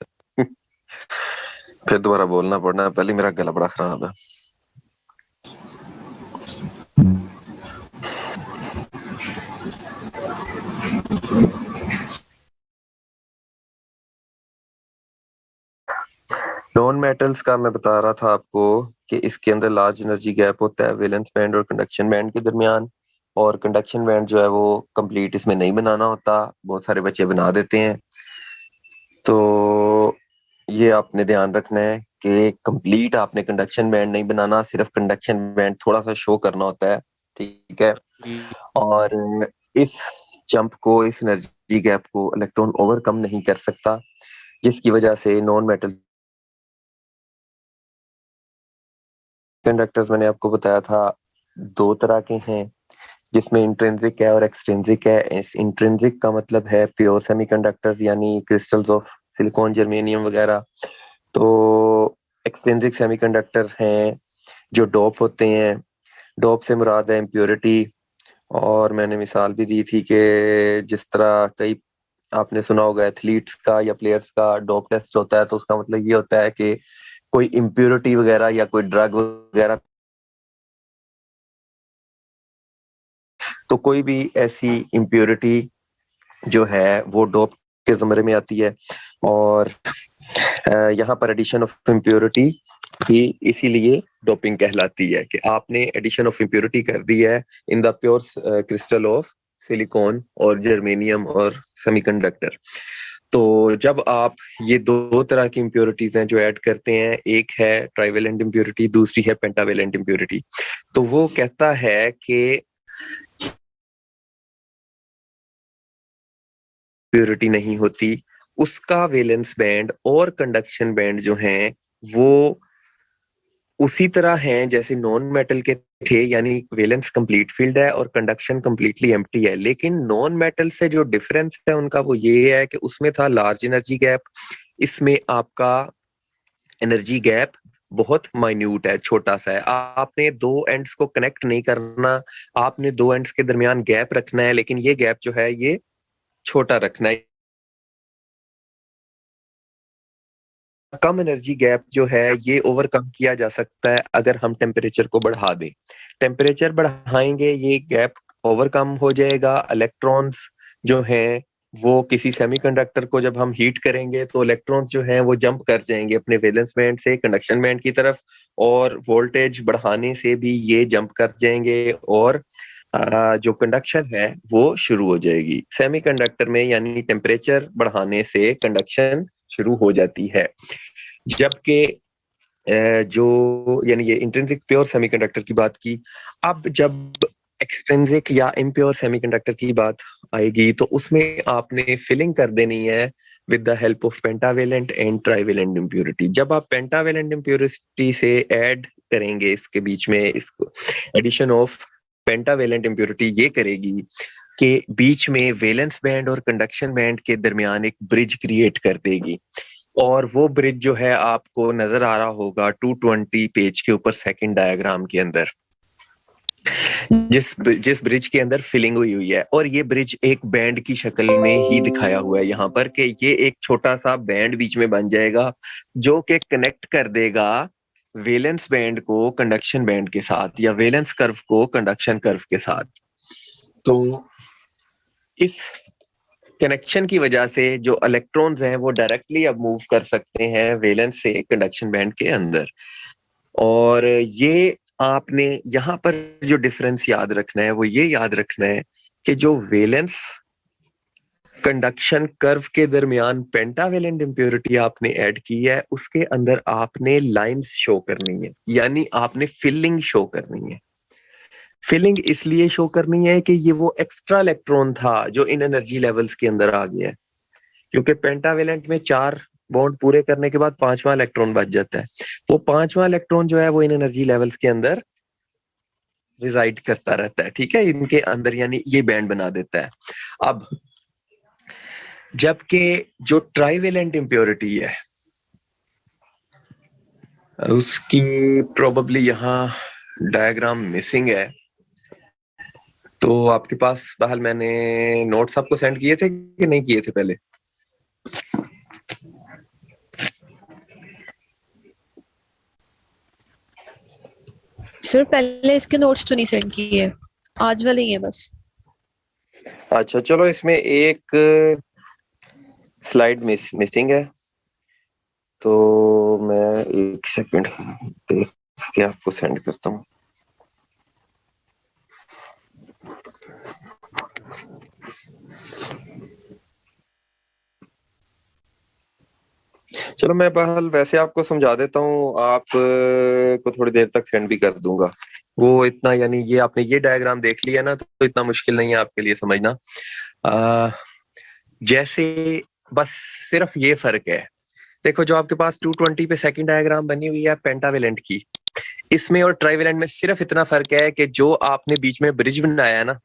फिर दोबारा बोलना पड़ना है, पहले मेरा गला बड़ा खराब है। नॉन मेटल्स का मैं बता रहा था आपको कि इसके अंदर लार्ज एनर्जी गैप होता है वैलेंस बैंड और कंडक्शन बैंड के दरमियान, और कंडक्शन बैंड जो है वो कंप्लीट इसमें नहीं बनाना होता, बहुत सारे बच्चे बना देते हैं। तो ये आपने ध्यान रखना है कि कंप्लीट आपने कंडक्शन बैंड नहीं बनाना, सिर्फ कंडक्शन बैंड थोड़ा सा शो करना होता है। ठीक है, और इस जंप को, इस एनर्जी गैप को इलेक्ट्रॉन ओवरकम नहीं कर सकता, जिसकी वजह से नॉन मेटल कंडक्टर्स मैंने आपको बताया था दो तरह के हैं, जिसमें इंट्रिंसिक है और एक्सट्रिंसिक है। इस इंट्रिंसिक का मतलब है प्योर सेमीकंडक्टर्स यानी क्रिस्टल्स ऑफ सिलिकॉन, जर्मेनियम वगैरह। तो एक्सट्रिंसिक सेमीकंडक्टर हैं जो डोप होते हैं। डोप से मुराद है इम्प्योरिटी, और मैंने मिसाल भी दी थी कि जिस तरह कई आपने सुना होगा एथलीट्स का या प्लेयर्स का डोप टेस्ट होता है, तो उसका मतलब ये होता है कि कोई इम्प्योरिटी वगैरह या कोई ड्रग वगैरह, तो कोई भी ऐसी इम्प्योरिटी जो है वो डोप के ज़मरे में आती है। और यहाँ पर एडिशन ऑफ इम्प्योरिटी भी इसीलिए डोपिंग कहलाती है कि आपने एडिशन ऑफ इम्प्योरिटी कर दी है in the pure crystal of silicon और जर्मेनियम और सेमीकंडक्टर। तो जब आप ये दो तरह की इम्प्योरिटीज हैं जो ऐड करते हैं, एक है ट्राइवेलेंट इम्प्योरिटी, दूसरी है पेंटावेलेंट इम्प्योरिटी, तो वो कहता है कि प्योरिटी नहीं होती, उसका वैलेंस बैंड और कंडक्शन बैंड जो हैं वो उसी तरह हैं जैसे नॉन मेटल के थे, यानी वैलेंस कंप्लीट फील्ड है और कंडक्शन कंप्लीटली एम्प्टी है। लेकिन नॉन मेटल से जो डिफरेंस है उनका वो ये है कि उसमें था लार्ज एनर्जी गैप, इसमें आपका एनर्जी गैप बहुत माइन्यूट है, छोटा सा है। आपने दो एंड्स को कनेक्ट नहीं करना, आपने दो एंड्स के दरमियान गैप रखना है, लेकिन ये गैप जो है ये छोटा रखना है। कम एनर्जी गैप जो है ये ओवरकम किया जा सकता है अगर हम टेम्परेचर को बढ़ा दें। टेम्परेचर बढ़ाएंगे, ये गैप ओवरकम हो जाएगा। इलेक्ट्रॉन्स जो हैं वो किसी सेमीकंडक्टर को जब हम हीट करेंगे तो इलेक्ट्रॉन्स जो हैं वो जंप कर जाएंगे अपने वैलेंस बैंड से कंडक्शन बैंड की तरफ, और वोल्टेज बढ़ाने से भी ये जंप कर जाएंगे और जो कंडक्शन है वो शुरू हो जाएगी सेमीकंडक्टर में, यानी टेम्परेचर बढ़ाने से कंडक्शन शुरू हो जाती है। जबकि जो यानी ये इंट्रिंसिक प्योर सेमीकंडक्टर की बात की। अब जब एक्सट्रिंसिक या इम्प्योर सेमीकंडक्टर की बात आएगी तो उसमें आपने फिलिंग कर देनी है with the help of pentavalent and trivalent impurity. जब आप पेंटावेलेंट इम्प्योरिटी से ऐड करेंगे इसके बीच में, इसको एडिशन ऑफ पेंटावेलेंट इम्प्योरिटी ये करेगी कि बीच में वैलेंस बैंड और कंडक्शन बैंड के दरमियान एक ब्रिज क्रिएट कर देगी, और वो ब्रिज जो है आपको नजर आ रहा होगा 220 पेज के ऊपर सेकंड डायग्राम के अंदर, जिस जिस ब्रिज के अंदर फिलिंग हुई हुई है। और ये ब्रिज एक बैंड की शक्ल में ही दिखाया हुआ है यहाँ पर कि ये एक छोटा सा बैंड बीच में बन जाएगा जो कि कनेक्ट कर देगा वैलेंस बैंड को कंडक्शन बैंड के साथ या वैलेंस कर्व को कंडक्शन कर्व के साथ। तो इस कनेक्शन की वजह से जो इलेक्ट्रॉन्स हैं वो डायरेक्टली अब मूव कर सकते हैं वैलेंस से कंडक्शन बैंड के अंदर। और ये आपने यहाँ पर जो डिफरेंस याद रखना है वो ये याद रखना है कि जो वैलेंस कंडक्शन कर्व के दरमियान पेंटावेलेंट इम्प्योरिटी आपने ऐड की है उसके अंदर आपने लाइंस शो करनी है, यानी आपने फिलिंग शो करनी है। फिलिंग इसलिए शो करनी है कि ये वो एक्स्ट्रा इलेक्ट्रॉन था जो इन एनर्जी लेवल्स के अंदर आ गया है, क्योंकि पेंटावेलेंट में 4 बॉन्ड पूरे करने के बाद 5वां इलेक्ट्रॉन बच जाता है। वो 5वां इलेक्ट्रॉन जो है वो इन एनर्जी लेवल्स के अंदर रिजाइड करता रहता है, ठीक है, इनके अंदर, यानी ये बैंड बना देता है। अब जबकि जो ट्राइवेलेंट इम्प्योरिटी है उसकी प्रोबेबली यहाँ डायग्राम मिसिंग है, तो आपके पास बहल मैंने नोट्स आपको सेंड किए थे कि नहीं किए थे पहले? सर पहले इसके नोट्स तो नहीं सेंड किए, आज वाले ही है बस। अच्छा चलो, इसमें एक स्लाइड मिसिंग है, तो मैं एक सेकंड देख के आपको सेंड करता हूँ। चलो मैं बहल वैसे आपको समझा देता हूँ, आप को थोड़ी देर तक सेंड भी कर दूंगा। वो इतना, यानी ये आपने ये डायग्राम देख लिया ना तो इतना मुश्किल नहीं है आपके लिए समझना। जैसे बस सिर्फ ये फर्क है, देखो जो आपके पास 220 पे सेकंड डायग्राम बनी हुई है पेंटावेलेंट की, इसमें और ट्राइवेलेंट में सिर्फ इतना फर्क है कि जो आपने बीच में ब्रिज बनाया है ना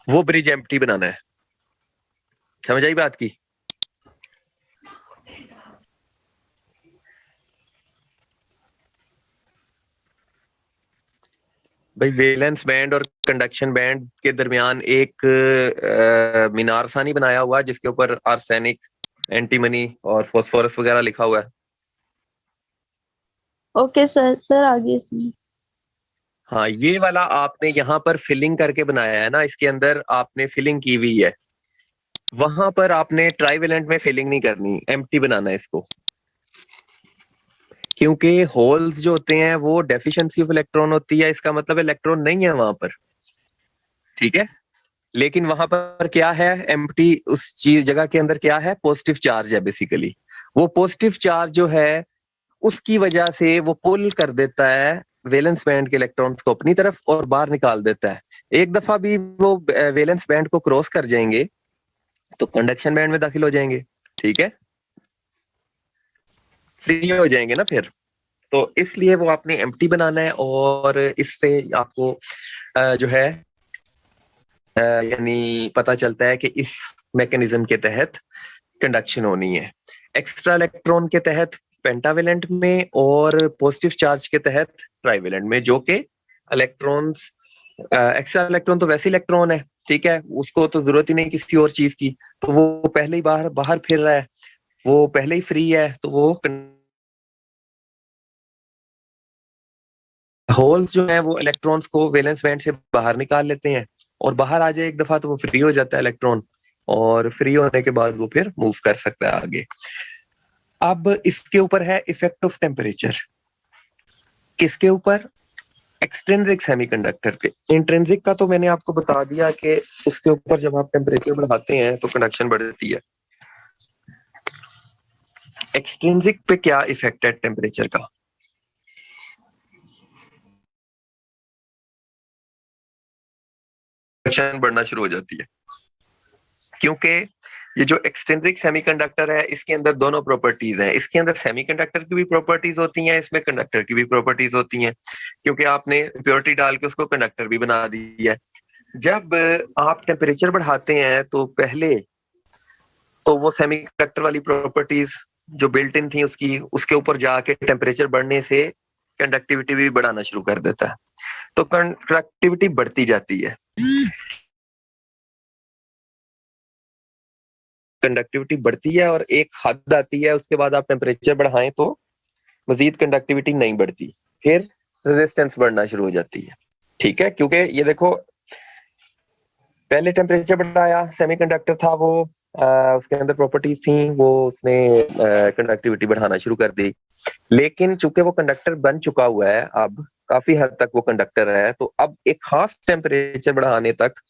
वो ब्रिज एम्प्टी बनाना है। समझ आई बात की? भाई वैलेंस बैंड और कंडक्शन बैंड के दरमियान एक मीनार सा नहीं बनाया हुआ जिसके ऊपर आर्सेनिक, एंटीमनी और फास्फोरस वगैरह लिखा हुआ है। ओके सर, सर आगे इसमें। हाँ, ये वाला आपने यहाँ पर फिलिंग करके बनाया है ना, इसके अंदर आपने फिलिंग की हुई है। वहां पर आपने ट्राइवेलेंट में फिलिंग नहीं करनी, एम्प्टी बनाना है इसको, क्योंकि होल्स जो होते हैं वो डेफिशिएंसी ऑफ इलेक्ट्रॉन होती है, इसका मतलब इलेक्ट्रॉन नहीं है वहां पर, ठीक है। लेकिन वहां पर क्या है, एम्प्टी, उस चीज जगह के अंदर क्या है, पॉजिटिव चार्ज है बेसिकली। वो पॉजिटिव चार्ज जो है उसकी वजह से वो पुल कर देता है वैलेंस बैंड के इलेक्ट्रॉन्स को अपनी तरफ और बाहर निकाल देता है। एक दफा भी वो वैलेंस बैंड को क्रॉस कर जाएंगे तो कंडक्शन बैंड में दाखिल हो जाएंगे, ठीक है, फ्री हो जाएंगे ना फिर। तो इसलिए वो आपने एम्प्टी बनाना है, और इससे आपको जो है यानी पता चलता है कि इस मैकेनिज्म के तहत कंडक्शन होनी है। एक्स्ट्रा इलेक्ट्रॉन के तहत पेंटावेलेंट में और पॉजिटिव चार्ज के तहत ट्राइवेलेंट में, जो कि इलेक्ट्रॉन्स, एक्स्ट्रा इलेक्ट्रॉन तो वैसे इलेक्ट्रॉन है, ठीक है, उसको तो जरूरत ही नहीं किसी और चीज की, तो वो पहले ही बाहर बाहर फिर रहा है, वो पहले ही फ्री है, तो वो होल्स जो है वो इलेक्ट्रॉन्स को वैलेंस बैंड से बाहर निकाल लेते हैं, और बाहर आ जाए एक दफा तो वो फ्री हो जाता है इलेक्ट्रॉन, और फ्री होने के बाद वो फिर मूव कर सकता है आगे। अब इसके ऊपर है इफेक्ट ऑफ टेम्परेचर। किसके ऊपर? एक्सट्रिंसिक सेमीकंडक्टर पे। इंट्रिंसिक का तो मैंने आपको बता दिया कि उसके ऊपर जब आप टेम्परेचर बढ़ाते हैं तो कंडक्शन बढ़ती है। एक्सट्रिंसिक पे क्या इफेक्ट है टेम्परेचर का? कंडक्शन बढ़ना शुरू हो जाती है, क्योंकि ये जो एक्सट्रिंसिक सेमीकंडक्टर है इसके अंदर दोनों प्रॉपर्टीज हैं। इसके अंदर सेमीकंडक्टर की भी प्रॉपर्टीज होती हैं, इसमें कंडक्टर की भी प्रॉपर्टीज होती हैं, क्योंकि आपने इम्प्योरिटी डाल के उसको कंडक्टर भी बना दी है। जब आप टेम्परेचर बढ़ाते हैं तो पहले तो वो सेमीकंडक्टर वाली प्रॉपर्टीज जो बिल्ट इन थी उसकी, उसके ऊपर जाके टेम्परेचर बढ़ने से कंडक्टिविटी भी बढ़ाना शुरू कर देता है, तो कंडक्टिविटी बढ़ती जाती है। कंडक्टिविटी बढ़ती है और एक हद आती है, उसके बाद आप टेम्परेचर बढ़ाएं तो मजीद कंडक्टिविटी नहीं बढ़ती, फिर रेजिस्टेंस बढ़ना शुरू हो जाती है, ठीक है। क्योंकि ये देखो, पहले टेम्परेचर बढ़ाया, सेमीकंडक्टर था वो, उसके अंदर प्रॉपर्टीज थी, वो उसने कंडक्टिविटी बढ़ाना शुरू कर दी, लेकिन चूंकि वो कंडक्टर बन चुका हुआ है, अब काफी हद तक वो कंडक्टर है, तो अब एक खास टेम्परेचर बढ़ाने तक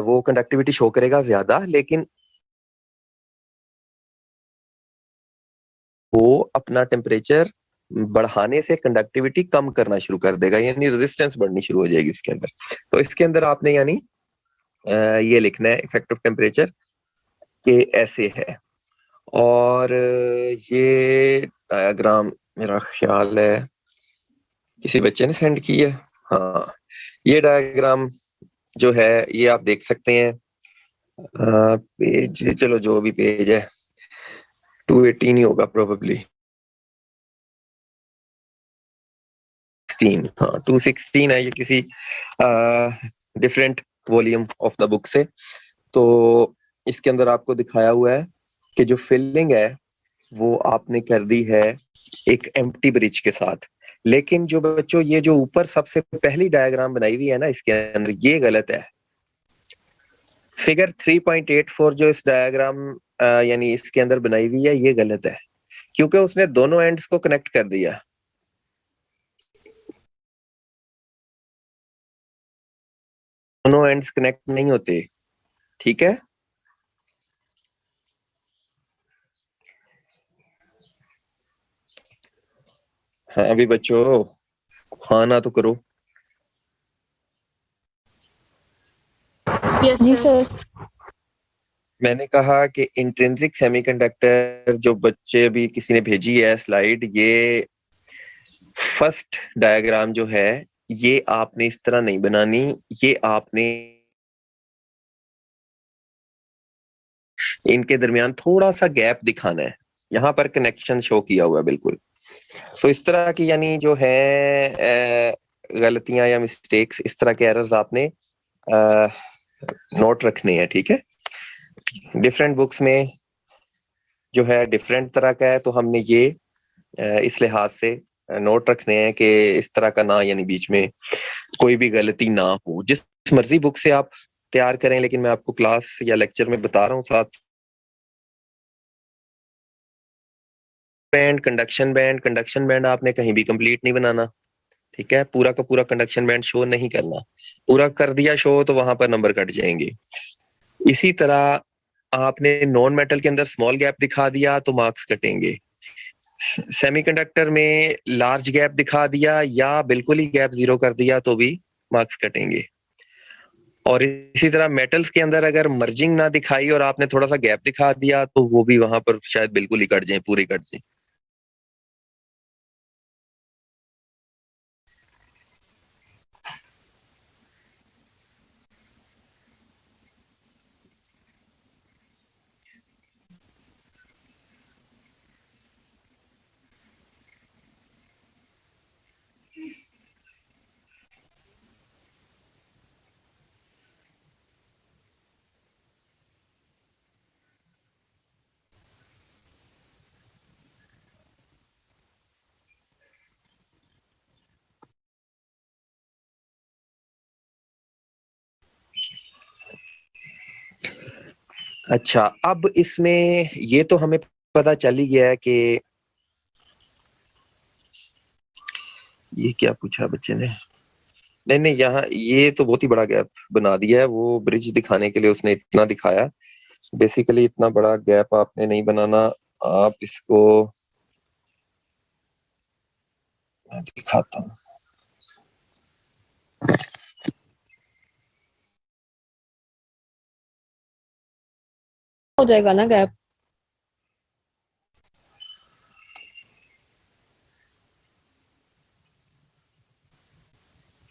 वो कंडक्टिविटी शो करेगा ज्यादा, लेकिन वो अपना टेम्परेचर बढ़ाने से कंडक्टिविटी कम करना शुरू कर देगा, यानी रेजिस्टेंस बढ़नी शुरू हो जाएगी उसके अंदर। तो इसके अंदर आपने यानी ये लिखना है इफेक्ट ऑफ टेम्परेचर के ऐसे है। और ये डायग्राम मेरा ख्याल है किसी बच्चे ने सेंड की है, हाँ, ये डायग्राम जो है ये आप देख सकते हैं, पेज, चलो जो भी पेज है 218 ही होगा प्रोबेबली, 16, हाँ 216 है, ये किसी different volume of the book से। तो इसके अंदर आपको दिखाया हुआ है कि जो फिलिंग है वो आपने कर दी है एक एम्प्टी ब्रिज के साथ, लेकिन जो बच्चों ये जो ऊपर सबसे पहली डायग्राम बनाई हुई है ना इसके अंदर, ये गलत है। फिगर 3.84 जो इस डायग्राम यानी इसके अंदर बनाई हुई है, ये गलत है, क्योंकि उसने दोनों एंड्स को कनेक्ट कर दिया। दोनों एंड्स कनेक्ट नहीं होते, ठीक है। हाँ अभी बच्चों खाना तो करो। जी सर। मैंने कहा कि इंट्रिंसिक सेमीकंडक्टर जो बच्चे अभी किसी ने भेजी है स्लाइड, ये फर्स्ट डायग्राम जो है ये आपने इस तरह नहीं बनानी, ये आपने इनके दरमियान थोड़ा सा गैप दिखाना है, यहाँ पर कनेक्शन शो किया हुआ है बिल्कुल। तो इस तरह की यानी जो है गलतियां या मिस्टेक्स, इस तरह के एरर्स आपने नोट रखने हैं, ठीक है। डिफरेंट बुक्स में जो है डिफरेंट तरह का है, तो हमने ये इस लिहाज से नोट रखने हैं कि इस तरह का ना, यानी बीच में कोई भी गलती ना हो। जिस मर्जी बुक से आप तैयार करें, लेकिन मैं आपको क्लास या लेक्चर में बता रहा हूँ साथ। कंडक्शन बैंड आपने कहीं भी कंप्लीट नहीं बनाना, ठीक है। पूरा का पूरा कंडक्शन बैंड शो नहीं करना, पूरा कर दिया शो तो वहां पर नंबर कट जाएंगे। इसी तरह आपने नॉन मेटल के अंदर स्मॉल गैप दिखा दिया तो मार्क्स कटेंगे। सेमीकंडक्टर में लार्ज गैप दिखा दिया या बिल्कुल ही गैप जीरो कर दिया तो भी मार्क्स कटेंगे। और इसी तरह मेटल्स के अंदर अगर मर्जिंग ना दिखाई और आपने थोड़ा सा गैप दिखा दिया तो वो भी वहां पर शायद बिल्कुल ही कट जाए, पूरे कट जाए। अच्छा, अब इसमें ये तो हमें पता चल ही गया है कि ये क्या पूछा बच्चे ने। नहीं नहीं, यहाँ ये तो बहुत ही बड़ा गैप बना दिया है, वो ब्रिज दिखाने के लिए उसने इतना दिखाया। बेसिकली इतना बड़ा गैप आपने नहीं बनाना, आप इसको मैं दिखाता हूँ। हो जाएगा ना गैप।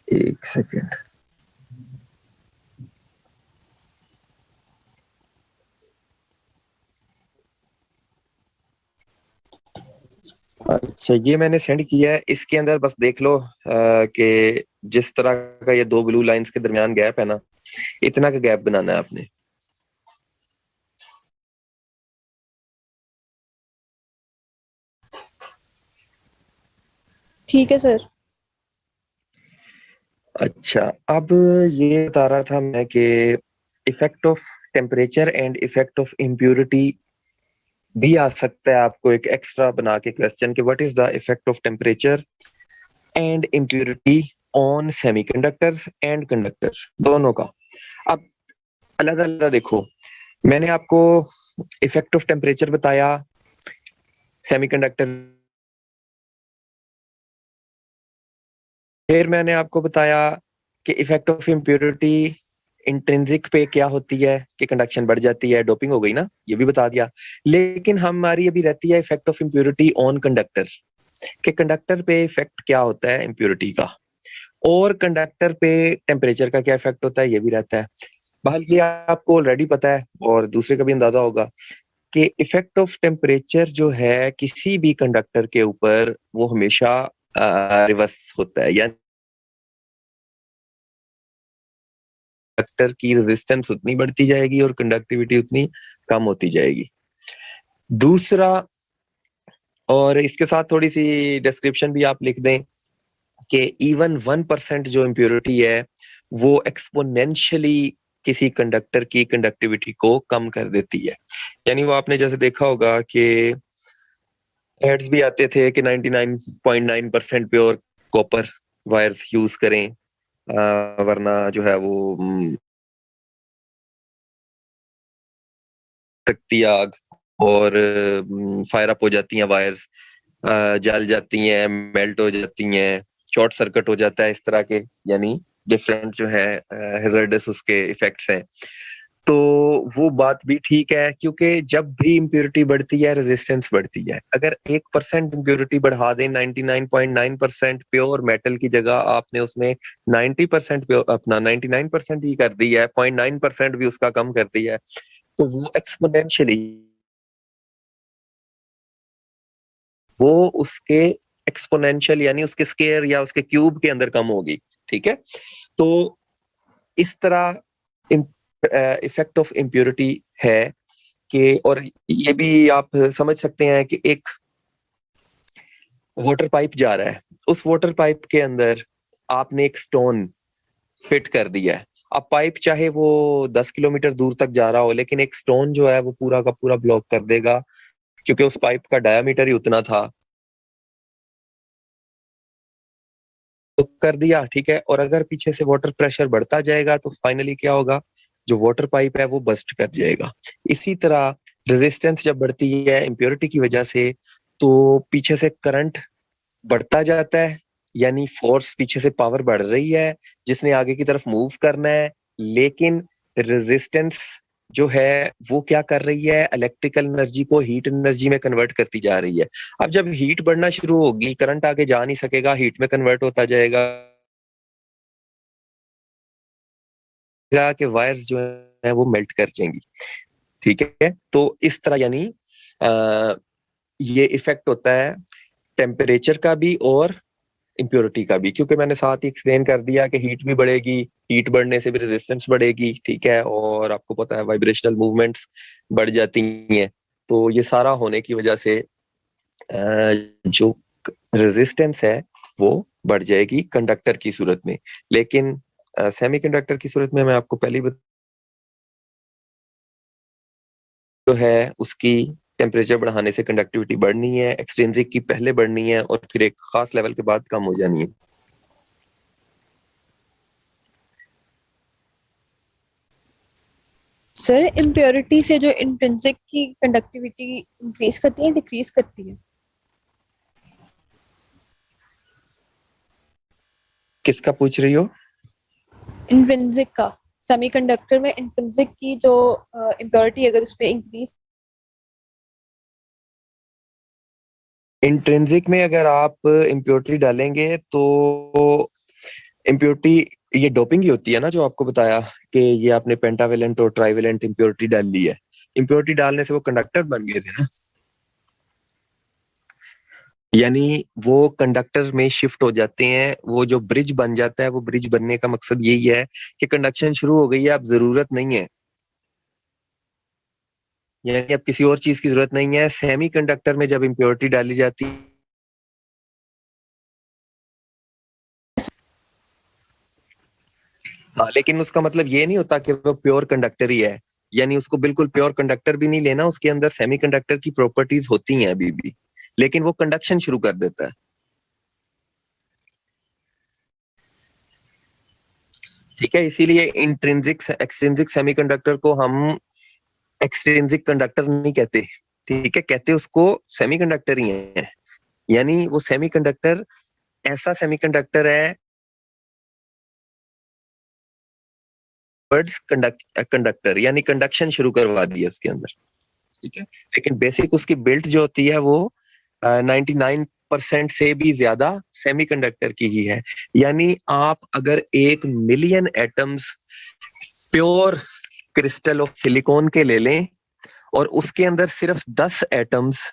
एक सेकेंड। अच्छा, ये मैंने सेंड किया है, इसके अंदर बस देख लो कि जिस तरह का ये दो ब्लू लाइंस के दरमियान गैप है ना, इतना का गैप बनाना है आपने। ठीक है सर। अच्छा, अब ये बता रहा था मैं कि effect of temperature and effect of impurity भी आ सकता है आपको एक एक्स्ट्रा बना के क्वेश्चन, कि what is the effect of temperature and impurity on semiconductors and conductors, दोनों का। अब अलग अलग देखो, मैंने आपको इफेक्ट ऑफ टेम्परेचर बताया सेमीकंडक्टर, फिर मैंने आपको बताया कि इफेक्ट ऑफ इम्प्योरिटी इंट्रिंसिक पे क्या होती है, कि कंडक्शन बढ़ जाती है, डोपिंग हो गई ना, ये भी बता दिया। लेकिन हमारी अभी रहती है effect of impurity on conductor, कि कंडक्टर पे इफेक्ट क्या होता है इम्प्योरिटी का, और कंडक्टर पे टेम्परेचर का क्या इफेक्ट होता है, ये भी रहता है। बहल ये आपको ऑलरेडी पता है और दूसरे का भी अंदाजा होगा कि इफेक्ट ऑफ टेम्परेचर जो है किसी भी कंडक्टर के ऊपर वो हमेशा रिवर्स होता है, यानी कंडक्टर की रेजिस्टेंस उतनी बढ़ती जाएगी और कंडक्टिविटी उतनी कम होती जाएगी। दूसरा, और इसके साथ थोड़ी सी डिस्क्रिप्शन भी आप लिख दें कि इवन 1% जो इम्प्योरिटी है वो एक्सपोनेंशियली किसी कंडक्टर की कंडक्टिविटी को कम कर देती है। यानी वो आपने जैसे देखा होगा कि एड्स भी आते थे कि 99.9% प्योर कॉपर वायर्स यूज करें, वरना जो है वो सकती आग, और फायर अप हो जाती हैं वायर्स, जल जाती हैं, मेल्ट हो जाती हैं, शॉर्ट सर्किट हो जाता है, इस तरह के यानी डिफरेंट जो है हैजर्डस उसके इफेक्ट्स हैं। तो वो बात भी ठीक है, क्योंकि जब भी इम्प्योरिटी बढ़ती है रेजिस्टेंस बढ़ती है। अगर 1% इम्प्योरिटी बढ़ा दें, 99.9% प्योर मेटल की जगह आपने उसमें 90% अपना 99% ही कर दिया है, 0.9% भी उसका कम कर दिया है, तो वो एक्सपोनेंशियली वो उसके एक्सपोनेंशियल यानी उसके स्केयर या उसके क्यूब के अंदर कम होगी। ठीक है, तो इस तरह इफेक्ट ऑफ इम्प्योरिटी है कि, और ये भी आप समझ सकते हैं कि एक वाटर पाइप जा रहा है, उस वाटर पाइप के अंदर आपने एक स्टोन फिट कर दिया है। अब पाइप चाहे वो 10 किलोमीटर दूर तक जा रहा हो, लेकिन एक स्टोन जो है वो पूरा का पूरा ब्लॉक कर देगा, क्योंकि उस पाइप का डायामीटर ही उतना था, तो कर दिया। ठीक है, और अगर पीछे से वाटर प्रेशर बढ़ता जाएगा तो फाइनली क्या होगा, जो वाटर पाइप है वो बस्ट कर जाएगा। इसी तरह रेजिस्टेंस जब बढ़ती है इम्प्योरिटी की वजह से, तो पीछे से करंट बढ़ता जाता है, यानी फोर्स पीछे से पावर बढ़ रही है जिसने आगे की तरफ मूव करना है, लेकिन रेजिस्टेंस जो है वो क्या कर रही है, इलेक्ट्रिकल एनर्जी को हीट एनर्जी में कन्वर्ट करती जा रही है। अब जब हीट बढ़ना शुरू होगी, करंट आगे जा नहीं सकेगा, हीट में कन्वर्ट होता जाएगा, कि वायर्स जो है वो मेल्ट कर जाएंगी। ठीक है, तो इस तरह यानी ये इफेक्ट होता है टेम्परेचर का भी और इम्प्योरिटी का भी, क्योंकि मैंने साथ ही एक्सप्लेन कर दिया कि हीट भी बढ़ेगी, हीट बढ़ने से भी रेजिस्टेंस बढ़ेगी। ठीक है, और आपको पता है वाइब्रेशनल मूवमेंट्स बढ़ जाती हैं, तो ये सारा होने की वजह से जो रेजिस्टेंस है वो बढ़ जाएगी कंडक्टर की सूरत में। लेकिन सेमीकंडक्टर की सूरत में मैं आपको पहले ही जो है उसकी टेम्परेचर बढ़ाने से कंडक्टिविटी बढ़नी है, एक्सट्रिंसिक की पहले बढ़नी है और फिर एक खास लेवल के बाद कम हो जानी है। सर इम्प्योरिटी से जो इंट्रिंसिक की कंडक्टिविटी इंक्रीज करती है डिक्रीज करती है? किसका पूछ रही हो? इंट्रिंसिक का। सेमीकंडक्टर में इंट्रिंसिक की जो इम्प्योरिटी अगर उस पे इंक्रीज। इंट्रिंसिक में अगर आप इम्प्योरिटी डालेंगे तो इम्प्योरिटी ये डोपिंग ही होती है ना, जो आपको बताया कि ये आपने पेंटावेलेंट और ट्राइवेलेंट इम्प्योरिटी डाल ली है। इम्प्योरिटी डालने से वो कंडक्टर बन गए थे ना, यानी वो कंडक्टर में शिफ्ट हो जाते हैं। वो जो ब्रिज बन जाता है, वो ब्रिज बनने का मकसद यही है कि कंडक्शन शुरू हो गई है, अब जरूरत नहीं है, यानी अब किसी और चीज की जरूरत नहीं है। सेमी कंडक्टर में जब इम्प्योरिटी डाली जाती है, हाँ, लेकिन उसका मतलब ये नहीं होता कि वो प्योर कंडक्टर ही है, यानी उसको बिल्कुल प्योर कंडक्टर भी नहीं लेना, उसके अंदर सेमीकंडक्टर की प्रॉपर्टीज होती हैं अभी भी, लेकिन वो कंडक्शन शुरू कर देता है। ठीक है, इसीलिए इंट्रिंसिक एक्सट्रिंसिक सेमीकंडक्टर को हम एक्सट्रिंसिक कंडक्टर नहीं कहते, ठीक है, कहते उसको सेमीकंडक्टर ही है। यानी वो सेमीकंडक्टर ऐसा सेमीकंडक्टर है, वर्ड्स कंडक्टर यानी कंडक्शन शुरू करवा दिया उसके अंदर, ठीक है। लेकिन बेसिक उसकी बिल्ट जो होती है वो 99% से भी ज्यादा सेमीकंडक्टर की ही है। यानी आप अगर 1 million atoms pure crystal of silicon के ले लें और उसके अंदर सिर्फ 10 एटम्स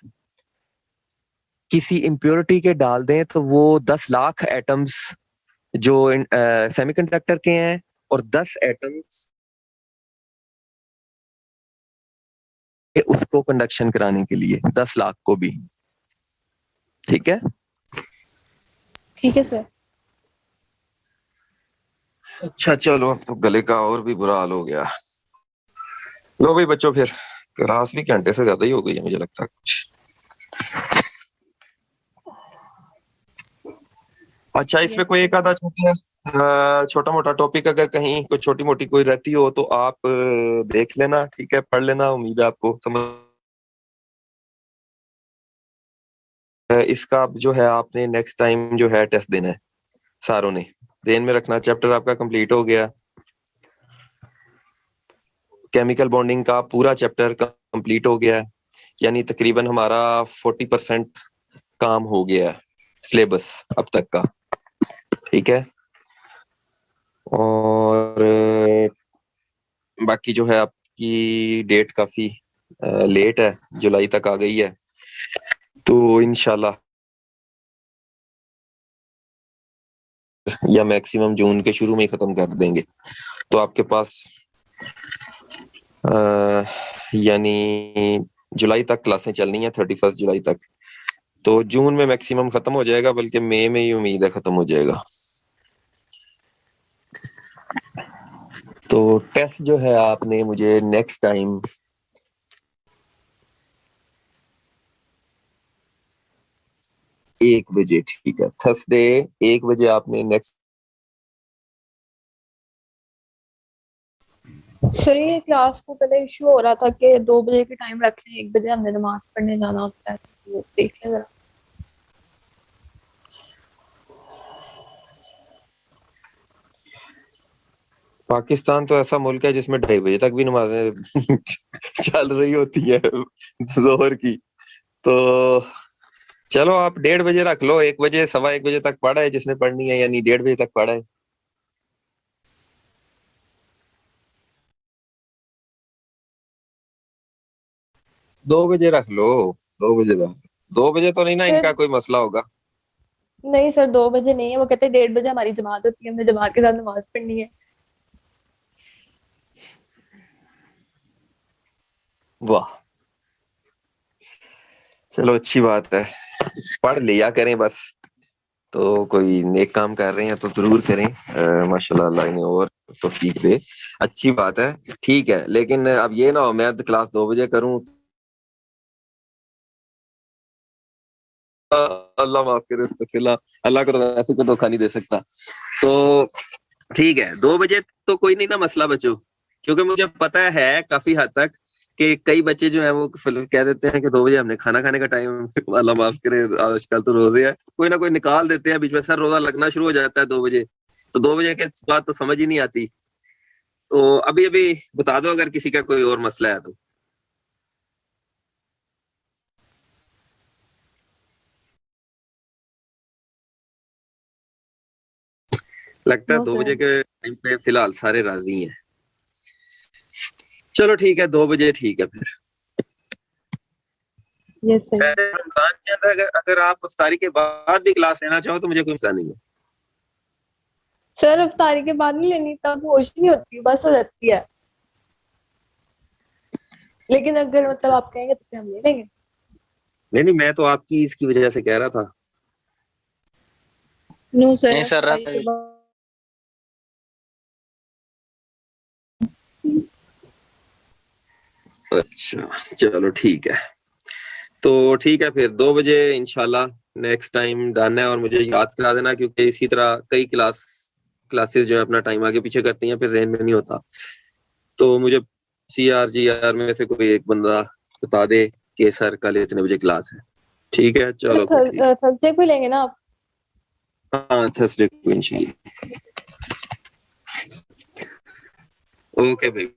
किसी इम्प्योरिटी के डाल दें, तो वो 10 लाख एटम्स जो सेमीकंडक्टर के हैं और 10 एटम्स उसको कंडक्शन कराने के लिए 10 लाख को भी, ठीक है। ठीक है सर। अच्छा चलो, अब तो गले का और भी बुरा हाल हो गया। लो भाई बच्चों, फिर क्लास भी घंटे से ज्यादा ही हो गई है मुझे लगता है कुछ। अच्छा, इसमें कोई एक आधा छोटा मोटा टॉपिक अगर कहीं कोई छोटी मोटी कोई रहती हो तो आप देख लेना, ठीक है, पढ़ लेना, उम्मीद है आपको समझ। इसका जो है आपने नेक्स्ट टाइम जो है टेस्ट देना है, सारों ने ध्यान में रखना। चैप्टर आपका कंप्लीट हो गया, केमिकल बॉन्डिंग का पूरा चैप्टर कंप्लीट हो गया है, यानी तकरीबन हमारा 40% काम हो गया है सिलेबस अब तक का, ठीक है। और बाकी जो है आपकी डेट काफी लेट है, जुलाई तक आ गई है, तो इंशाल्लाह या मैक्सिमम जून के शुरू में ही खत्म कर देंगे। तो आपके पास यानी जुलाई तक क्लासें चलनी है, 31 जुलाई तक। तो जून में मैक्सिमम खत्म हो जाएगा, बल्कि मई में ही उम्मीद है खत्म हो जाएगा। तो टेस्ट जो है आपने मुझे नेक्स्ट टाइम 1 बजे, ठीक है, थर्सडे 1 बजे आपने नेक्स्ट। सर ये क्लास को पहले इशू हो रहा था कि 2 बजे के टाइम रख लें, 1 बजे हमने नमाज पढ़ने जाना होता है, तो देख लें जरा। पाकिस्तान तो ऐसा मुल्क है जिसमें 2:30 बजे तक भी नमाजें चल रही होती है जोहर की। तो चलो आप 1:30 बजे रख लो, 1 बजे 1:15 तक पढ़ा है जिसने पढ़नी है, यानी 1:30 बजे तक पढ़ा है। 2 बजे रख लो, 2 बजे रख 2 बजे तो नहीं ना सर इनका कोई मसला होगा। नहीं सर, 2 बजे नहीं है, वो कहते हैं 1:30 बजे हमारी जमात होती है, हमने जमात के साथ नमाज पढ़नी है। वाह, चलो अच्छी बात है, पढ़ लिया करें बस। तो कोई नेक काम कर रहे हैं तो जरूर करें, माशाल्लाह अल्लाह इन्हें और तौफीक दे, अच्छी बात है, ठीक है, लेकिन अब ये ना हो मैं तो क्लास 2 बजे करूं, अल्लाह माफ करे, अस्तगफिरुल्लाह, अल्लाह को तो ऐसे को धोखा नहीं दे सकता। तो ठीक है, 2 बजे तो कोई नहीं ना मसला बच्चों, क्योंकि मुझे पता है काफी हद तक कि कई बच्चे जो है वो कह देते हैं कि 2 बजे हमने खाना खाने का टाइम, अल्लाह माफ करे, आजकल तो रोजे है, कोई ना कोई निकाल देते हैं बीच में, सर रोजा लगना शुरू हो जाता है 2 बजे, तो 2 बजे के बाद तो समझ ही नहीं आती। तो अभी अभी बता दो अगर किसी का कोई और मसला है तो। लगता है नो 2 सर। बजे के टाइम पे फिलहाल सारे राजी हैं। चलो ठीक है, 2 बजे ठीक है फिर। Yes sir. वैसे रमजान के अंदर अगर आप इफ्तारी के बाद भी क्लास लेना चाहो तो मुझे कोई मसला नहीं है। सर इफ्तारी के बाद नहीं लेनी, तब होश नहीं होती, बस हो जाती है। लेकिन अगर मतलब आप कहेंगे तो फिर हम ले लेंगे। नहीं नहीं, मैं तो आपकी इसकी वजह से कह रहा था। नो सर, नहीं सर, इफ्तारी के बाद। अच्छा चलो ठीक है, तो ठीक है फिर 2 बजे इंशाल्लाह नेक्स्ट टाइम डन है, और मुझे याद करा देना, क्योंकि इसी तरह कई क्लासेस जो है अपना टाइम आगे पीछे करती हैं, फिर जहन में नहीं होता। तो मुझे CRGR में से कोई एक बंदा बता दे कि सर कल इतने बजे क्लास है। ठीक है चलो फिर ठीक। थर्सडे को लेंगे ना आप? हाँ थर्सडे को इंशाल्लाह। ओके भाई।